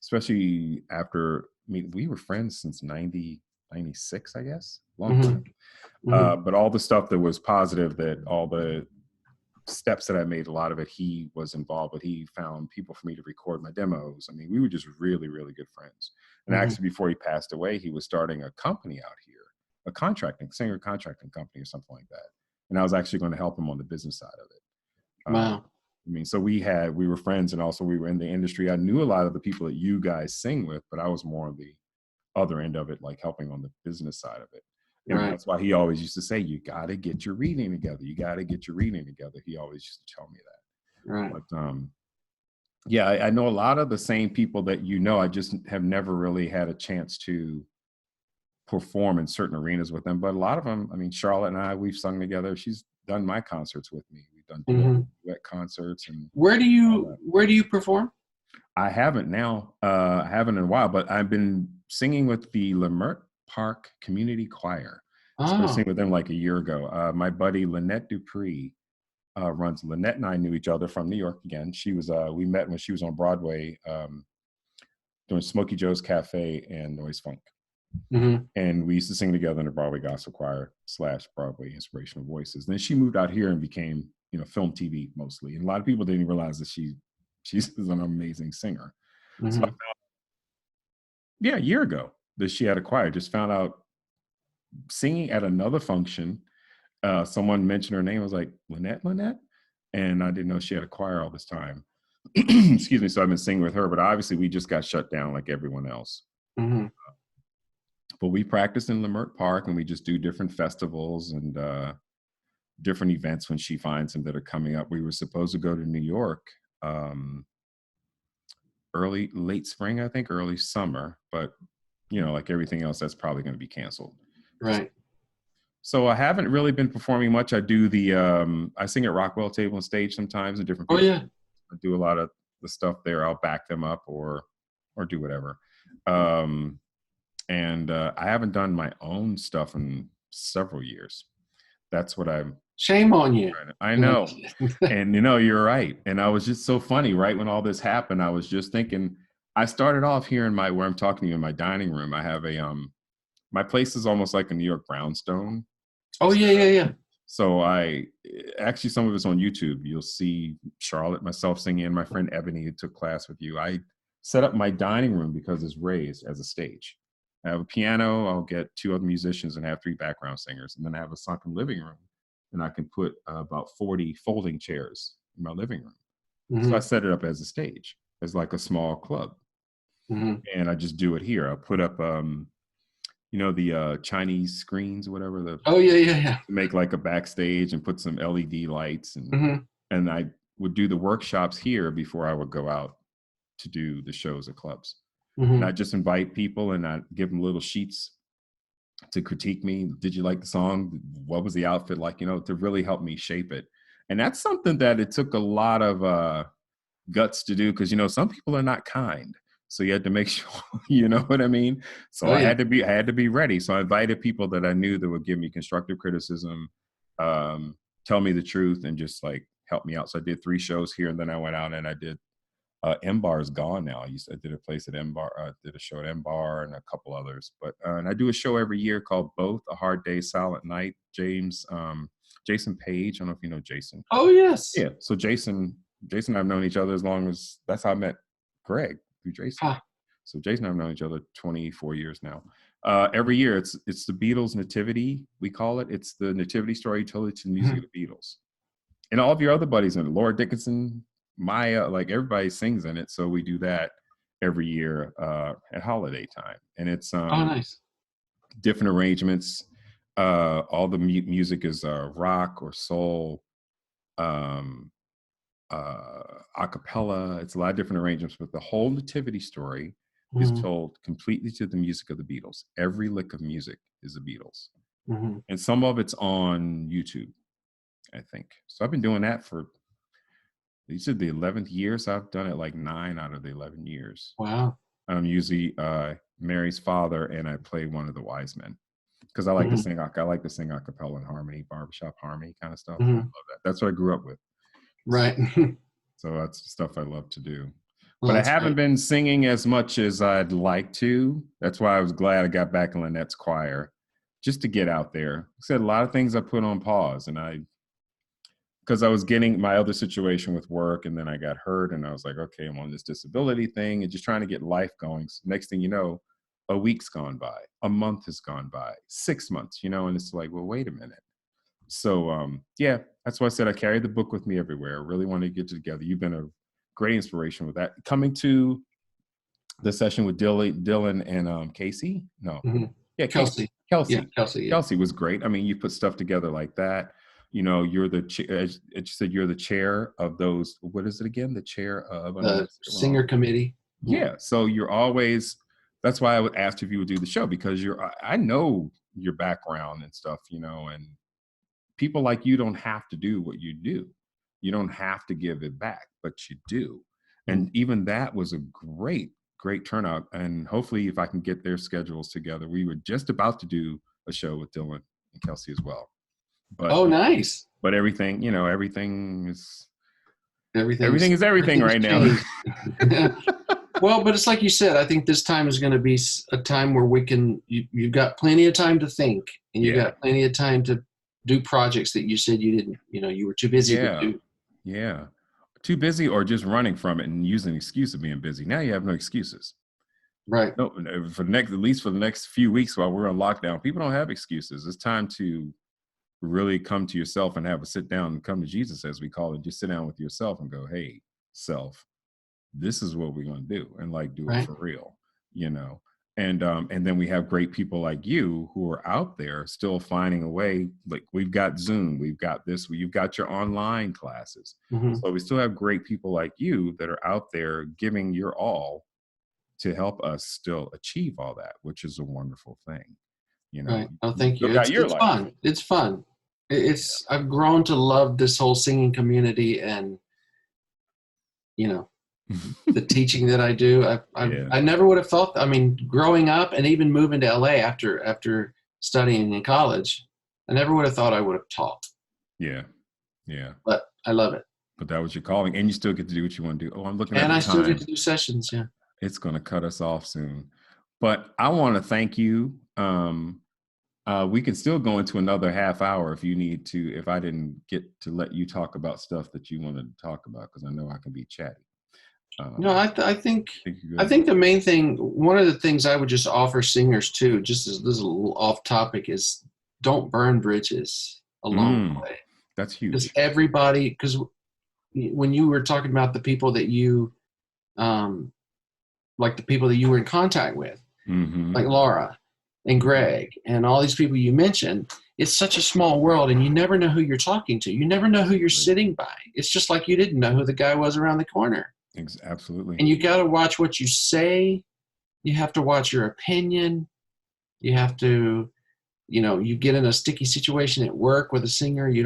Speaker 1: especially after, I mean, we were friends since 96, I guess, long time. But all the stuff that was positive, that all the steps that I made, a lot of it he was involved with. He found people for me to record my demos. I mean, we were just really, really good friends. And actually, before he passed away, he was starting a company out here, a singer contracting company or something like that. And I was actually going to help him on the business side of it.
Speaker 2: Wow.
Speaker 1: I mean, so we were friends, and also we were in the industry. I knew a lot of the people that you guys sing with, but I was more on the other end of it, like helping on the business side of it. And that's why he always used to say, you got to get your reading together. You got to get your reading together. He always used to tell me that.
Speaker 2: Right.
Speaker 1: But yeah, I know a lot of the same people that you know. I just have never really had a chance to perform in certain arenas with them. But a lot of them, I mean, Charlotte and I, we've sung together. She's done my concerts with me. We've done duet concerts. And
Speaker 2: where do you perform?
Speaker 1: I haven't now. I haven't in a while, but I've been singing with the Lemert Park Community Choir. I started singing with them like a year ago. My buddy Lynette Dupree runs. Lynette and I knew each other from New York again. She was we met when she was on Broadway doing Smokey Joe's Cafe and Noise Funk. And we used to sing together in the Broadway Gospel Choir / Broadway Inspirational Voices. Then she moved out here and became, you know, film, TV mostly. And a lot of people didn't realize that she's an amazing singer. So I found, a year ago that she had a choir. Just found out singing at another function. Someone mentioned her name. I was like, Lynette? and I didn't know she had a choir all this time. Excuse me. So I've been singing with her, but obviously we just got shut down like everyone else.
Speaker 2: Mm-hmm.
Speaker 1: But we practice in Leimert Park, and we just do different festivals and different events when she finds them that are coming up. We were supposed to go to New York late spring, I think, early summer, but like everything else, that's probably going to be canceled.
Speaker 2: Right.
Speaker 1: So I haven't really been performing much. I do I sing at Rockwell Table and Stage sometimes in different
Speaker 2: Oh
Speaker 1: places.
Speaker 2: yeah.
Speaker 1: I do a lot of the stuff there. I'll back them up or do whatever. And I haven't done my own stuff in several years. That's what I'm.
Speaker 2: Shame on you.
Speaker 1: I know. And you're right. And I was just so funny, right? When all this happened, I was just thinking, I started off here where I'm talking to you in my dining room. I have my place is almost like a New York brownstone.
Speaker 2: Oh yeah.
Speaker 1: So actually, some of it's on YouTube. You'll see Charlotte, myself singing, and my friend Ebony, who took class with you. I set up my dining room because it's raised as a stage. I have a piano. I'll get 2 other musicians and have 3 background singers. And then I have a sunken living room, and I can put about 40 folding chairs in my living room. Mm-hmm. So I set it up as a stage, as like a small club. Mm-hmm. And I just do it here. I put up the Chinese screens or whatever.
Speaker 2: Oh yeah.
Speaker 1: Make like a backstage and put some LED lights and
Speaker 2: mm-hmm.
Speaker 1: and I would do the workshops here before I would go out to do the shows at clubs. Mm-hmm. And I just invite people and I give them little sheets to critique me. Did you like the song? What was the outfit like? To really help me shape it. And that's something that it took a lot of guts to do because some people are not kind. So you had to make sure, you know what I mean? So I had to be ready. So I invited people that I knew that would give me constructive criticism, tell me the truth, and just like help me out. So I did 3 shows here, and then I went out and I did M-Bar is gone now. I did a place at M-Bar, did a show at M-Bar and a couple others. But and I do a show every year called Both, A Hard Day, Silent Night. Jason Page, I don't know if you know Jason.
Speaker 2: Oh, yes.
Speaker 1: Yeah, so Jason and I've known each other as long as, that's how I met Greg, through Jason. Huh. So Jason and I've known each other 24 years now. Every year, it's the Beatles Nativity, we call it. It's the Nativity story told to the music of the Beatles. And all of your other buddies in it, Laura Dickinson, Maya, like everybody sings in it. So we do that every year at holiday time. And it's
Speaker 2: nice.
Speaker 1: Different arrangements. All the music is rock or soul, a cappella. It's a lot of different arrangements, but the whole nativity story is told completely to the music of the Beatles. Every lick of music is the Beatles. And some of it's on YouTube, I think. So I've been doing that for, you said the 11th year, so I've done it like 9 out of the 11 years.
Speaker 2: Wow.
Speaker 1: I'm usually Mary's father, and I play one of the wise men because I like to sing. I like to sing a cappella and harmony, barbershop harmony kind of stuff. I love that. That's what I grew up with.
Speaker 2: Right.
Speaker 1: So that's the stuff I love to do. Well, but I haven't been singing as much as I'd like to. That's why I was glad I got back in Lynette's choir, just to get out there. I said a lot of things I put on pause, and because I was getting my other situation with work, and then I got hurt, and I was like, okay, I'm on this disability thing, and just trying to get life going. So next thing you know, a week's gone by, a month has gone by, 6 months, and it's like, well, wait a minute. So yeah, that's why I said I carry the book with me everywhere. I really want to get together. You've been a great inspiration with that. Coming to the session with Dylan and Casey. No, yeah,
Speaker 2: Kelsey.
Speaker 1: Yeah,
Speaker 2: Kelsey. Yeah.
Speaker 1: Kelsey was great. I mean, you put stuff together like that. You're as you said, you're the chair of those. What is it again? The chair of
Speaker 2: the singer committee.
Speaker 1: Yeah. So you're always. That's why I would ask if you would do the show, because I know your background and stuff, and people like you don't have to do what you do. You don't have to give it back, but you do. And even that was a great turnout. And hopefully if I can get their schedules together, we were just about to do a show with Dylan and Kelsey as well. But,
Speaker 2: nice.
Speaker 1: But everything, everything is
Speaker 2: everything
Speaker 1: right now.
Speaker 2: Well, but it's like you said, I think this time is going to be a time where you've got plenty of time to think, and you've got plenty of time to do projects that you said you didn't, you were too busy to do.
Speaker 1: Yeah. Too busy, or just running from it and using an excuse of being busy. Now you have no excuses.
Speaker 2: Right.
Speaker 1: No, at least for the next few weeks while we're on lockdown, people don't have excuses. It's time to really come to yourself and have a sit down and come to Jesus, as we call it. Just sit down with yourself and go, hey, self, this is what we're going to do, and like do it for real, and then we have great people like you who are out there still finding a way. Like, we've got Zoom, we've got this, you've got your online classes. So we still have great people like you that are out there giving your all to help us still achieve all that, which is a wonderful thing.
Speaker 2: Right. Oh, thank you.
Speaker 1: Got your
Speaker 2: It's
Speaker 1: life.
Speaker 2: fun. It's fun. I've grown to love this whole singing community, and the teaching that I do. I never would have thought. I mean, growing up and even moving to LA after studying in college, I never would have thought I would have taught.
Speaker 1: Yeah.
Speaker 2: But I love it.
Speaker 1: But that was your calling, and you still get to do what you want to do. Oh, I'm looking at the time.
Speaker 2: And I still get to do sessions. Yeah.
Speaker 1: It's going to cut us off soon, but I want to thank you. We can still go into another half hour if you need to, if I didn't get to let you talk about stuff that you wanted to talk about, because I know I can be chatty.
Speaker 2: No, I think the main thing, one of the things I would just offer singers too, just as this is a little off topic, is don't burn bridges along the way.
Speaker 1: That's huge.
Speaker 2: Because when you were talking about the people that you, like the people that you were in contact with, like Laura and Greg and all these people you mentioned, it's such a small world, and you never know who you're talking to. You never know who you're sitting by. It's just like you didn't know who the guy was around the corner.
Speaker 1: Absolutely.
Speaker 2: And you got to watch what you say. You have to watch your opinion. You have to, you get in a sticky situation at work with a singer. You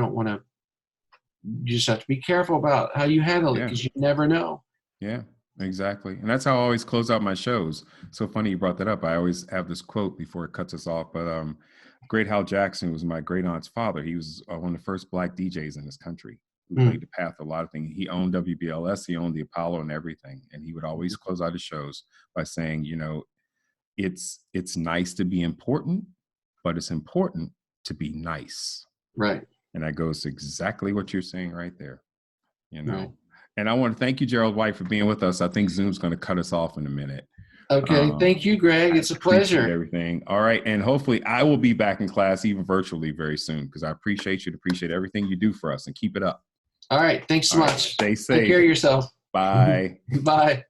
Speaker 2: just have to be careful about how you handle it, because you never know.
Speaker 1: Yeah, exactly. And that's how I always close out my shows. So funny you brought that up. I always have this quote before it cuts us off. But great Hal Jackson was my great aunt's father. He was one of the first Black DJs in this country, who played the path of a lot of things. He owned WBLS, he owned the Apollo and everything. And he would always close out his shows by saying, it's nice to be important, but it's important to be nice.
Speaker 2: Right.
Speaker 1: And that goes to exactly what you're saying right there.
Speaker 2: Right.
Speaker 1: And I want to thank you, Gerald White, for being with us. I think Zoom's going to cut us off in a minute.
Speaker 2: Okay. Thank you, Greg. It's a pleasure.
Speaker 1: Everything. All right. And hopefully I will be back in class, even virtually, very soon, because I appreciate you to appreciate everything you do for us, and keep it up.
Speaker 2: All right. Thanks so much.
Speaker 1: Stay safe.
Speaker 2: Take care of yourself.
Speaker 1: Bye.
Speaker 2: Bye.